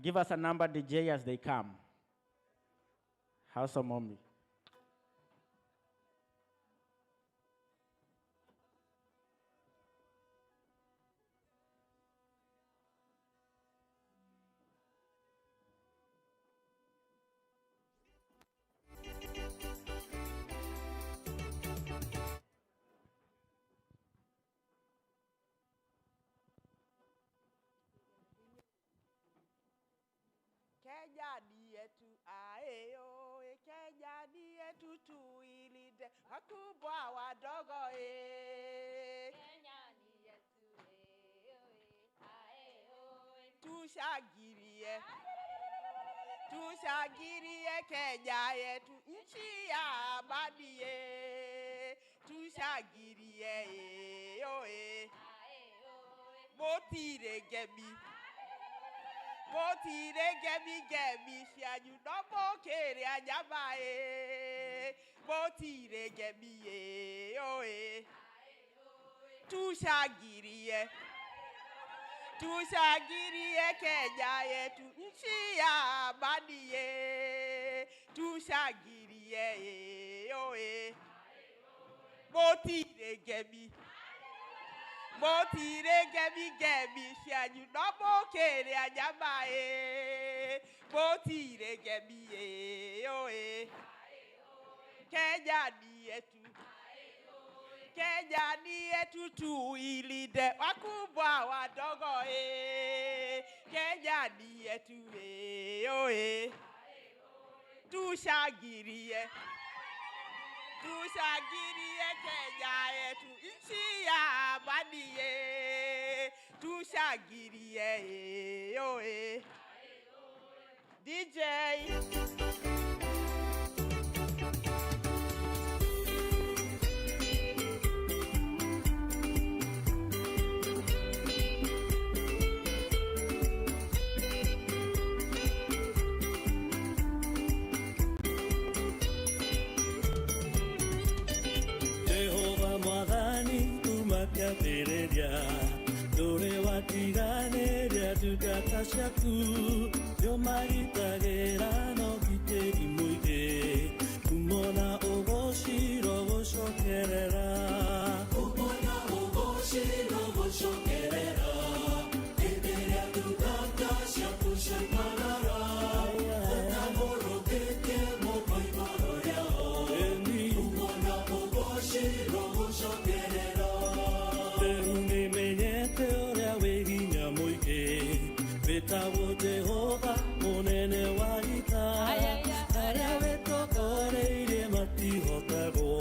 Give us a number, DJ, as they come. House of Mumbi. Kenya ni yetu, aeo, Kenya ni yetu, tuilinde wakubwa wadogo, Kenya ni yetu, aeo, tushangilie, tushangilie Kenya yetu, nchi ya amani, tushangilie, motire gemi. Motire gemi sianyu no mokere anyama motire gemi oe tushangirie Kenya yetu nchi ya amani tushangirie oe motire gemi sianyu no mokere anyama motire gemi oe Kenya ni yetu, tuilinde wakubwa wadogo Kenya ni yetu oe tushangirie tushangilie Kenya yetu, nchi ya amani ye. Tushangilie yoe. DJ. Dore watiganeria tugata ciaku nĩũmaritagĩra na ũgitĩri mũingĩ kumona ũgũcirwo gũcokerera kumona ũgũcirwo gũcokerera hĩndĩ ĩrĩa tugata ciaku ciaumagara ũtamũrũkĩtie moko igũrũ rĩao kumona ũgũcirwo gũcokerera Wetagwo Jehova mũnene wa ita arĩa wĩtokoreirie matihotagwo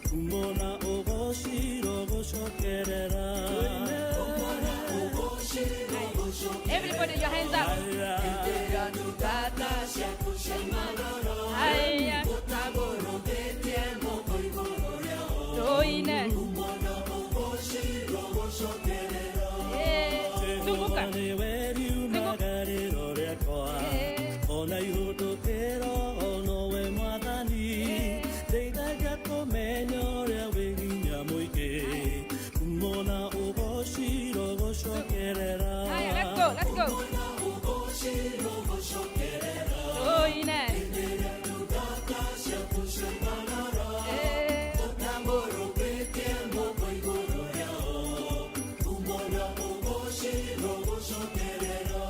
kumona ũgũcirwo gũcokerera Everybody, your hands up. Ona ihũtũkĩro onowe mwathani ndeithagia kũmenya ũrĩa wĩ hinya mũingĩ kumona ũgũcirwo gũcokerera Let's go. ũgũcirwo gũcokerera hĩndĩ ĩrĩa tugata ciaku ciaumagara ũtamũrũkĩtie moko igũrũ rĩao kumona ũgũcirwo gũcokerera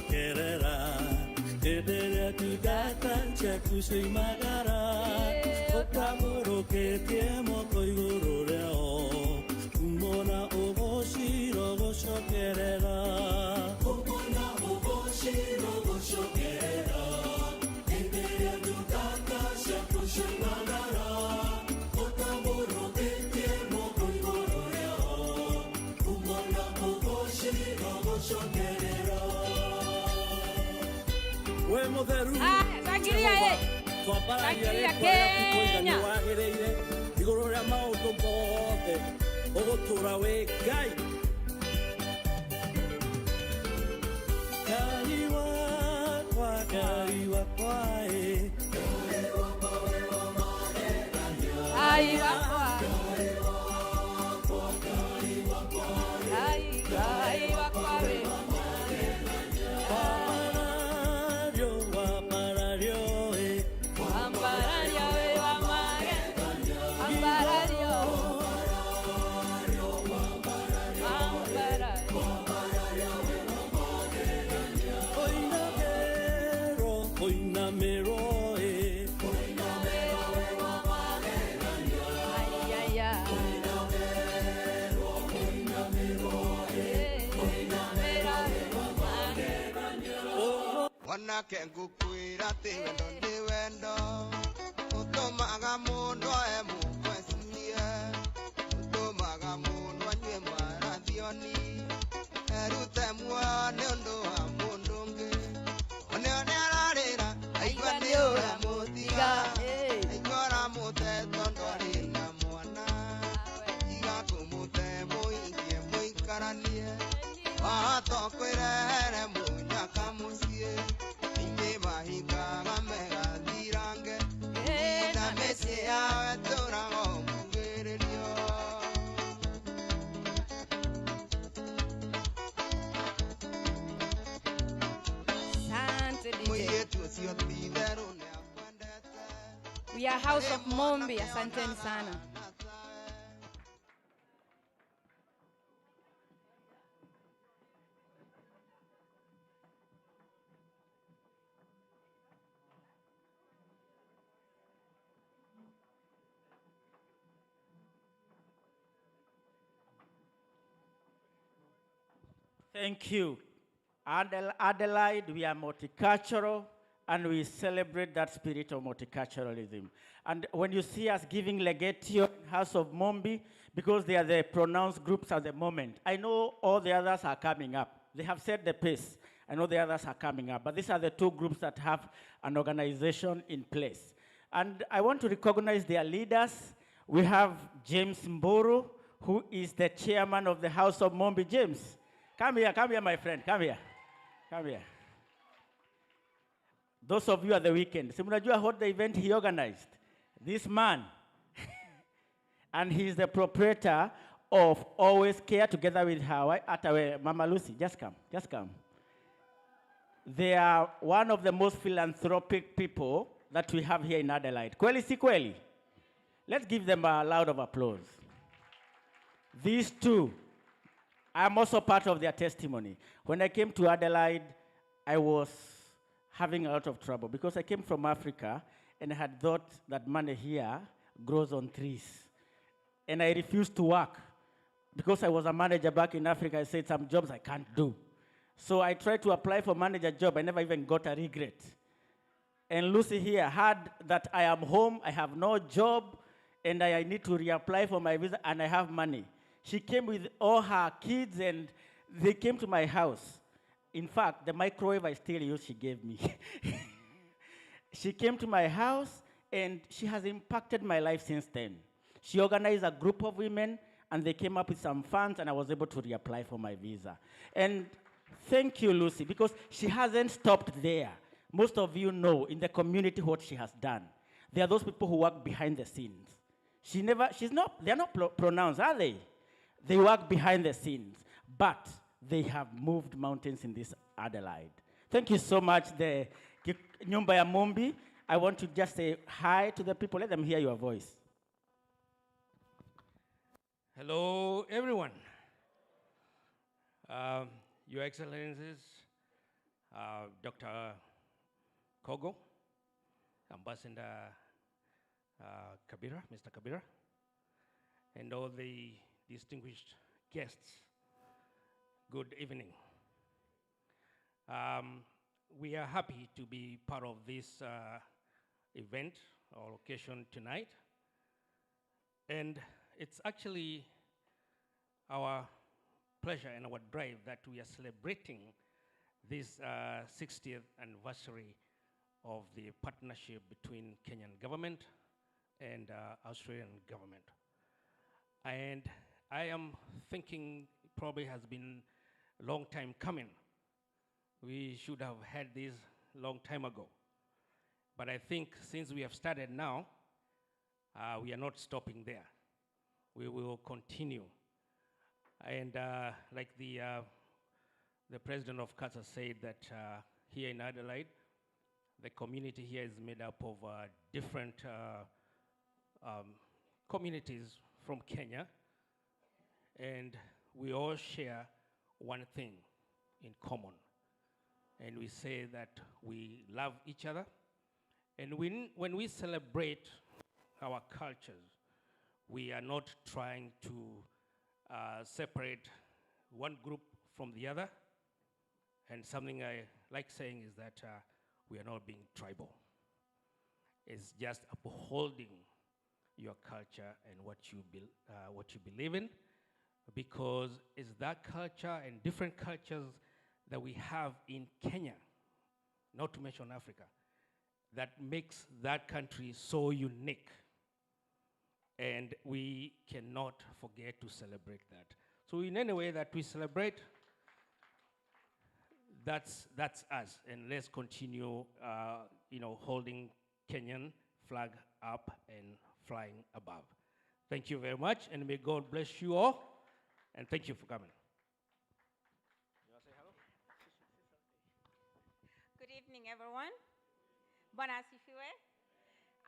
Kerera, ederia tugata ciaku ciaumagara ũtamũrũkĩtie moko igũrũ rĩao kumona ũgũcirwo gũcokerera kumona ũgũcirwo gũcokerera hĩndĩ ĩrĩa tugata ciaku ciaumagara ũtamũrũkĩtie moko igũrũ rĩao kumona ũgũcirwo gũcokerera We mutheru Tangiria Tangiria Kenya wagĩrĩire igũrũ rĩa maũndũ mothe ũgũtũra wĩ Ngai Ngai wakwa Ngai wakwa Ngai wakwa Wanake ngukwĩra atĩ wendo nĩ wendo ũtũmaga mũndũ oe mũgwecirie ũtũmaga mũndũ anyue marathioni erute muoyo nĩ ũndũ wa mũndũ ũngĩ oneo nĩ ararĩra aigua nĩ ũramũtiga aigua ũramũte tondũ arĩ na mwana iga kũmũte mũingĩ mũikaranie wahota kwĩrehere mũnyaka mũciĩ mahingaga megathirange na mĩciĩ yawe tũraga ũmugĩrĩrio mũirĩtu ũcio ti therũ nĩ akwendete We are House of Mombi, asanteni sana. Thank you. Adelaide, we are multicultural. and we celebrate that spirit of multiculturalism. And when you see us giving legatio in House of Mombi, because they are the pronounced groups at the moment, I know all the others are coming up. They have set the pace. I know the others are coming up, but these are the two groups that have an organization in place. And I want to recognize their leaders. We have James Mburu, who is the chairman of the House of Mombi. James, come here, my friend, come here. Come here. Those of you at the weekend, si mnajua what the event he organized? This man. And he's the proprietor of Always Care together with her, Mama Lucy. Just come, just come. They are one of the most philanthropic people that we have here in Adelaide. Kweli si kweli? Let's give them a loud of applause. These two, I'm also part of their testimony. When I came to Adelaide, I was having a lot of trouble because I came from Africa and I had thought that money here grows on trees. And I refused to work because I was a manager back in Africa. I said some jobs I can't do. So I tried to apply for manager job. I never even got a regret. And Lucy here heard that I am home, I have no job, and I need to reapply for my visa, and I have money. She came with all her kids, and they came to my house. In fact, the microwave I still use, she gave me. She came to my house, and she has impacted my life since then. She organized a group of women, and they came up with some funds, and I was able to reapply for my visa. And thank you, Lucy, because she hasn't stopped there. Most of you know in the community what she has done. There are those people who work behind the scenes. They're not pronounced, are they? They work behind the scenes, but they have moved mountains in this Adelaide. Thank you so much, the Nyumba ya Mombi. I want to just say hi to the people. Let them hear your voice. Hello, everyone. Your Excellencies, Dr. Kogo, Ambassador Kabira, Mr. Kabira, and all the distinguished guests, good evening. We are happy to be part of this event or occasion tonight. And it's actually our pleasure and our drive that we are celebrating this 60th anniversary of the partnership between Kenyan government and Australian government. And I am thinking probably has been a long time coming. We should have had this long time ago. But I think since we have started now, we are not stopping there. We will continue. And like the president of KASA said that here in Adelaide, the community here is made up of different communities from Kenya, and we all share one thing in common. And we say that we love each other. And when we celebrate our cultures, we are not trying to separate one group from the other. And something I like saying is that we are not being tribal. It's just upholding your culture and what you believe in, because it's that culture and different cultures that we have in Kenya, not to mention Africa, that makes that country so unique. And we cannot forget to celebrate that. So in any way that we celebrate, that's us. And let's continue holding Kenyan flag up and flying above. Thank you very much, and may God bless you all, and thank you for coming. Good evening, everyone. Bwana asifiwe.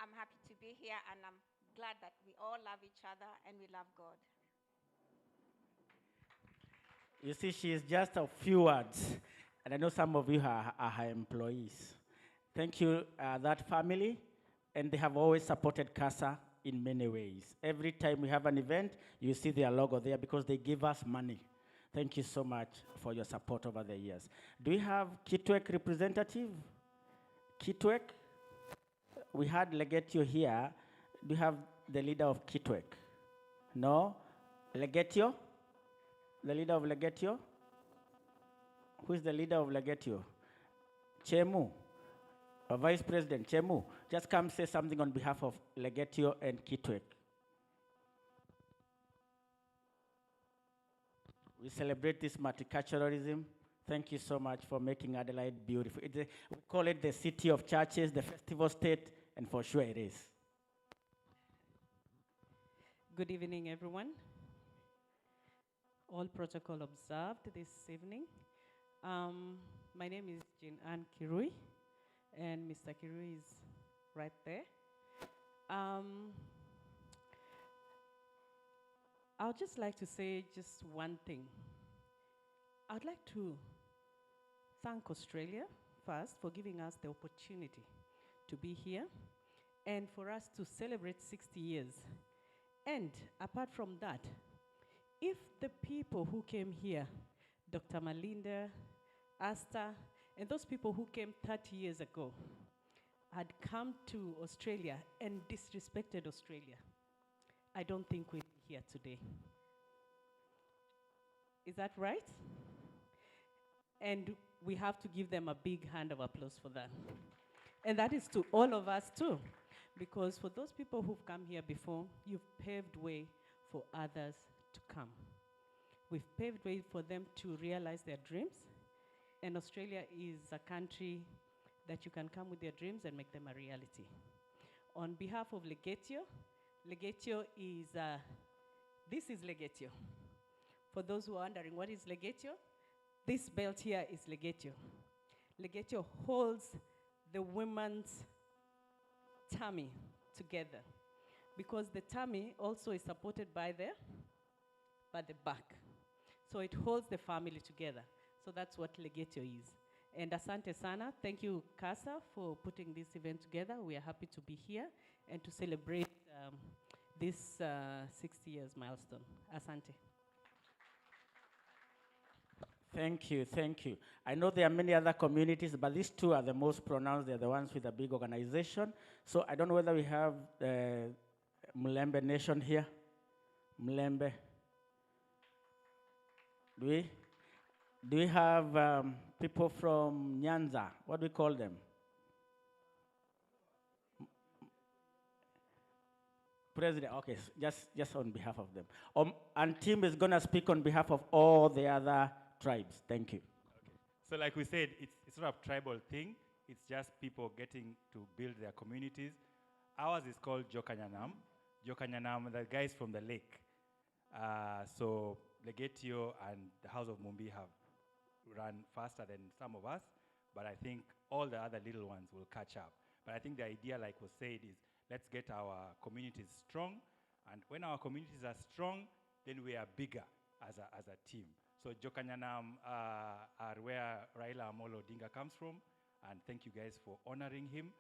I'm happy to be here, and I'm glad that we all love each other and we love God. You see, she is just a few words, and I know some of you are her employees. Thank you, that family, and they have always supported KASA in many ways. Every time we have an event, you see their logo there because they give us money. Thank you so much for your support over the years. Do we have Kitwek representative? Kitwek, we had Legetio here. Do you have the leader of Kitwek? No? Legetio? The leader of Legetio? Who is the leader of Legetio? Chemu, Vice President Chemu. Just come say something on behalf of Legetio and Kitwek. We celebrate this multiculturalism. Thank you so much for making Adelaide beautiful. We call it the city of churches, the festival state, and for sure it is. Good evening, everyone. All protocol observed this evening. My name is Jean Ann Kirui, and Mr. Kirui is right there. I would just like to say just one thing. I would like to thank Australia first for giving us the opportunity to be here and for us to celebrate 60 years. And apart from that, if the people who came here, Dr. Malinda, Asta, and those people who came 30 years ago had come to Australia and disrespected Australia, I don't think we'd be here today. Is that right? And we have to give them a big hand of applause for that. And that is to all of us too, because for those people who've come here before, you've paved way for others to come. We've paved way for them to realize their dreams, and Australia is a country that you can come with your dreams and make them a reality. On behalf of Legetio, Legetio is, this is Legetio. For those who are wondering, what is Legetio? This belt here is Legetio. Legetio holds the women's tummy together, because the tummy also is supported by the back. So it holds the family together. So that's what Legetio is. And asante sana, thank you KASA for putting this event together. We are happy to be here and to celebrate this 60 years milestone. Asante. Thank you, thank you. I know there are many other communities, but these two are the most pronounced. They're the ones with a big organization. So I don't know whether we have Mlembe Nation here. Mlembe. Do we have people from Nyanza? What do we call them? President, okay, just on behalf of them. And Tim is going to speak on behalf of all the other tribes. Thank you. Okay. So like we said, it's not a tribal thing. It's just people getting to build their communities. Ours is called Jokanyanam. Jokanyanam, the guys from the lake. So Legetio and the House of Mumbi have run faster than some of us, but I think all the other little ones will catch up. But I think the idea, like was said, is let's get our communities strong, and when our communities are strong, then we are bigger as a team. So Jokanyanam are where Raila Amolo Odinga comes from, and thank you guys for honoring him.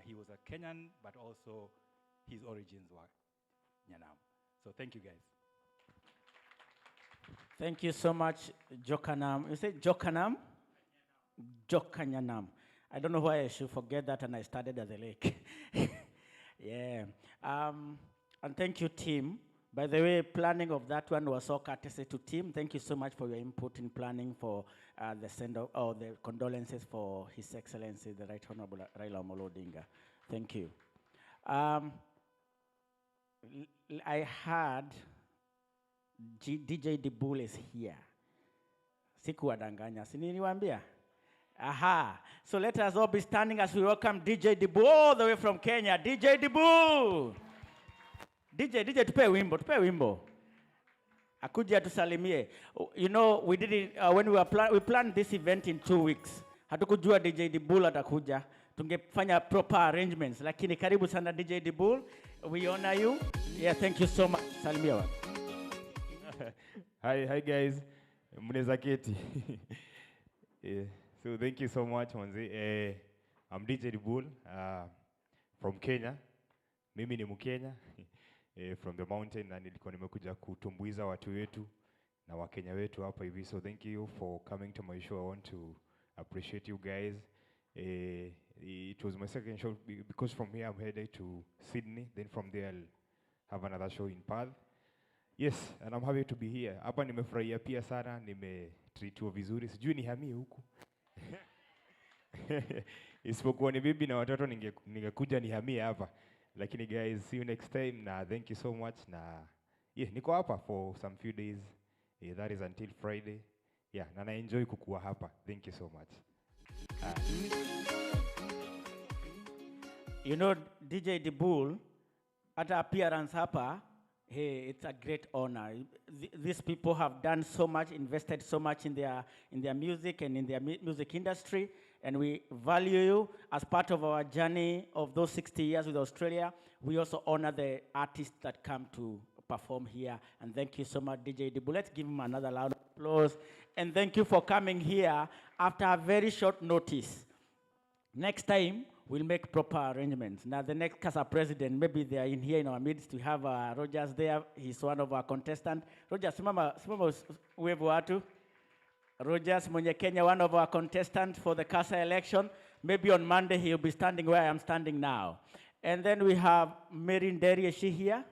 He was a Kenyan, but also his origins were Nyanam. So thank you guys. Thank you so much, Jokanam. You say Jokanam? Jokanyanam. I don't know why I should forget that, and I started at the lake. Yeah. And thank you, team. By the way, planning of that one was all courtesy to Tim. Thank you so much for your input in planning for the send-off or the condolences for His Excellency, the Right Honorable Raila Amolo Odinga. Thank you. I heard DJ Dibul is here. Sikuwadanganya. Sininiwambia? Aha. So let us all be standing as we welcome DJ Dibul all the way from Kenya. DJ Dibul. DJ, tupe wimbo. Akuja tusalimie. You know, we did it when we planned this event in 2 weeks. Hatukujua DJ Dibul atakuja. Tungefanya proper arrangements. Lakini karibu sana DJ Dibul. We honor you. Yeah, thank you so much. Salimia. Hi guys. Mneza keti. Yeah. So thank you so much, Manzi. I'm DJ Dibul from Kenya. Mimi ni Mkenya. From the mountain, na nilikuwa nimekuja kutumbuiza watu wetu na Wakenya wetu hapa hivi. So thank you for coming to my show. I want to appreciate you guys It was my second show because from here I'm headed to Sydney. Then from there I'll have another show in Perth. Yes, and I'm happy to be here. Hapa nimefurahia pia sana, nimetreatiwa vizuri. Sijui nihamie huku. Isipokuwa ni bibi na watoto ningekuja nihamie hapa. Lakini guys, see you next time na thank you so much na niko hapa for some few days. That is until Friday. Na na enjoy kukuwa hapa. Thank you so much. You know, DJ Dibul, at appearance hapa, hey, it's a great honor. These people have done so much, invested so much in their music and in their music industry, and we value you as part of our journey of those 60 years with Australia. We also honor the artists that come to perform here, and thank you so much, DJ Dibul. Let's give him another loud applause, and thank you for coming here after a very short notice. Next time, we'll make proper arrangements. Now, the next KASA president, maybe they are in here in our midst. We have Rogers there. He's one of our contestants. Rogers, simama uwevu watu. Rogers mwenye Kenya, one of our contestants for the KASA election. Maybe on Monday, he'll be standing where I am standing now. And then we have Mary Nderi. Is she here?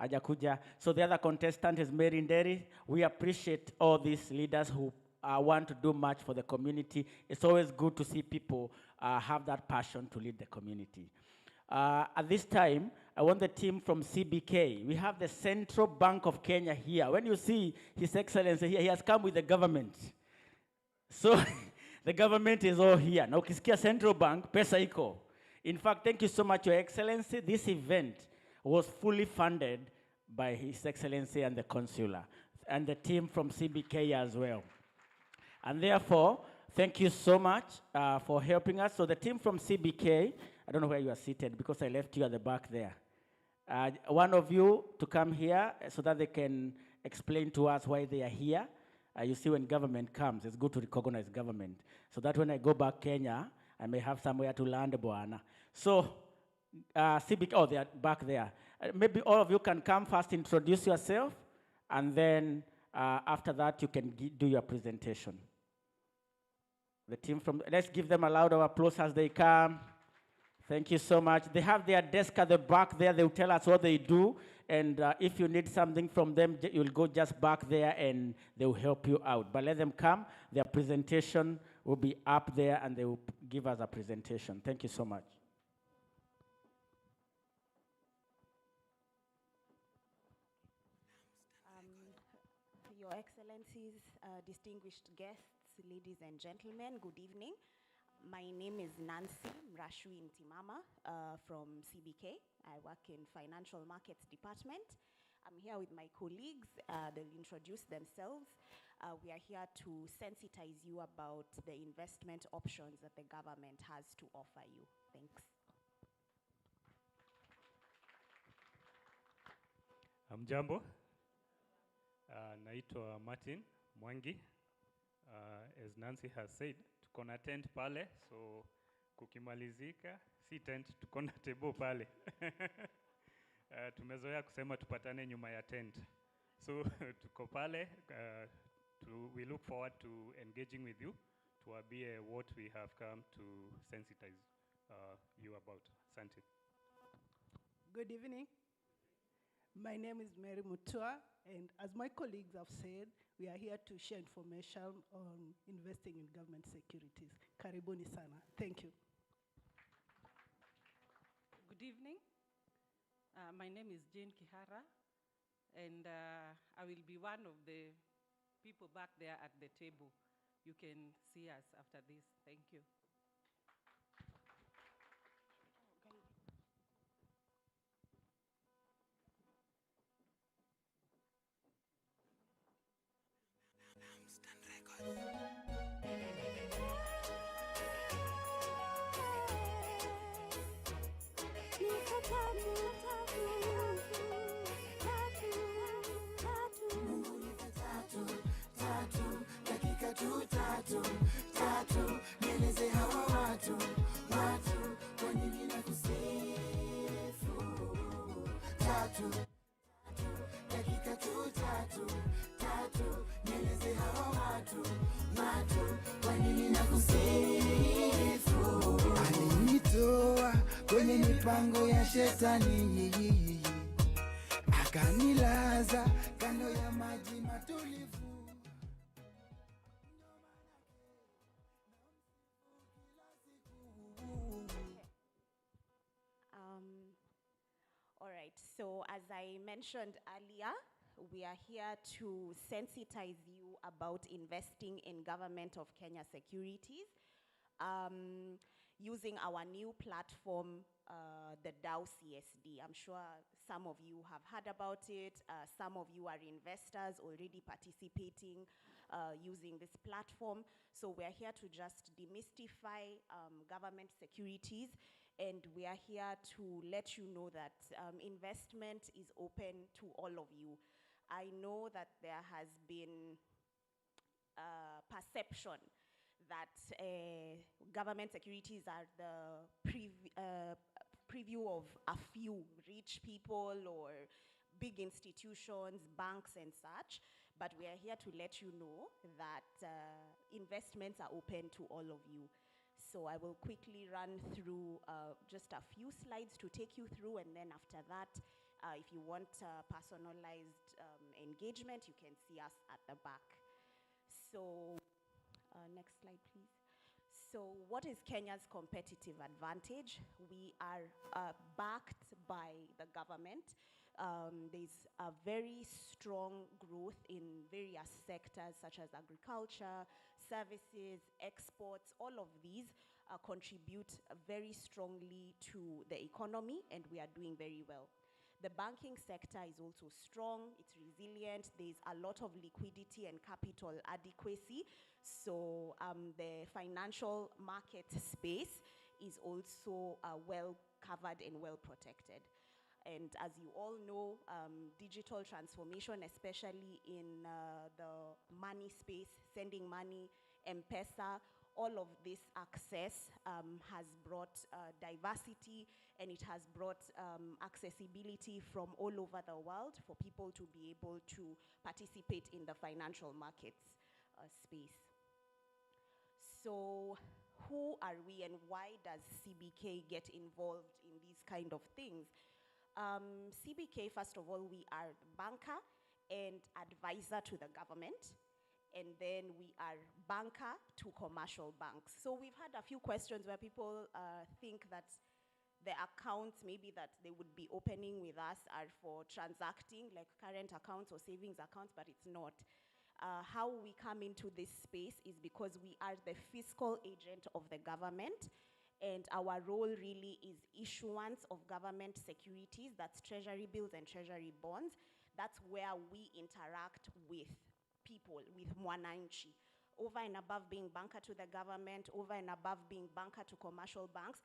Ajakuja. So the other contestant is Mary Nderi. We appreciate all these leaders who want to do much for the community. It's always good to see people have that passion to lead the community. At this time, I want the team from CBK. We have the Central Bank of Kenya here. When you see His Excellency here, he has come with the government. So the government is all here. Na ukisikia Central Bank, pesa iko. In fact, thank you so much, Your Excellency. This event was fully funded by His Excellency and the Consular, and the team from CBK as well. And therefore, thank you so much for helping us. So the team from CBK, I don't know where you are seated because I left you at the back there. One of you to come here so that they can explain to us why they are here. You see, when government comes, it's good to recognize government. So that when I go back Kenya, I may have somewhere to land, Bwana. So, CBK, oh, they are back there. Maybe all of you can come first, introduce yourself, and then after that, you can do your presentation. The team from, let's give them a loud applause as they come. Thank you so much. They have their desk at the back there. They will tell us what they do. And if you need something from them, you'll go just back there and they will help you out. But let them come. Their presentation will be up there and they will give us a presentation. Thank you so much. Your Excellencies, distinguished guests, ladies and gentlemen, good evening. My name is Nancy Mrashui Ntimama from CBK. I work in Financial Markets Department. I'm here with my colleagues. They'll introduce themselves. We are here to sensitize you about the investment options that the government has to offer you. Thanks. Jambo. Naitwa Martin Mwangi. As Nancy has said, tuko na tent pale, so kukimalizika, si tent, tuko na table pale. Tumezoea kusema tupatane nyuma ya tent. So tuko pale, we look forward to engaging with you, to be what we have come to sensitize you about. Santi. Good evening. My name is Mary Mutua, and as my colleagues have said, we are here to share information on investing in government securities. Karibuni sana. Thank you. Good evening. My name is Jane Kihara, and I will be one of the people back there at the table. You can see us after this. Thank you. Nieleze hawa watu kwa nini nakusifu. Dakika tu tatu, nieleze hawa watu, kwa nini nakusifu. Alinitoa kwenye mipango ya shetani, akanilaza kando ya maji matulivu. All right, so as I mentioned earlier, we are here to sensitize you about investing in Government of Kenya securities using our new platform, the DAO CSD. I'm sure some of you have heard about it. Some of you are investors already participating using this platform. So we're here to just demystify government securities, and we are here to let you know that investment is open to all of you. I know that there has been perception that government securities are the preview of a few rich people or big institutions, banks and such, but we are here to let you know that investments are open to all of you. So I will quickly run through just a few slides to take you through, and then after that, if you want personalized engagement, you can see us at the back. So next slide, please. So what is Kenya's competitive advantage? We are backed by the government. There's a very strong growth in various sectors such as agriculture, services, exports. All of these contribute very strongly to the economy, and we are doing very well. The banking sector is also strong, it's resilient, there's a lot of liquidity and capital adequacy. So the financial market space is also well covered and well protected. And as you all know, digital transformation, especially in the money space, sending money, M-Pesa, all of this access has brought diversity, and it has brought accessibility from all over the world for people to be able to participate in the financial markets space. So who are we and why does CBK get involved in these kind of things? CBK, first of all, we are banker and advisor to the government, and then we are banker to commercial banks. So we've had a few questions where people think that the accounts maybe that they would be opening with us are for transacting, like current accounts or savings accounts, but it's not. How we come into this space is because we are the fiscal agent of the government, and our role really is issuance of government securities, that's treasury bills and treasury bonds. That's where we interact with people, with mwananchi. Over and above being banker to the government, over and above being banker to commercial banks,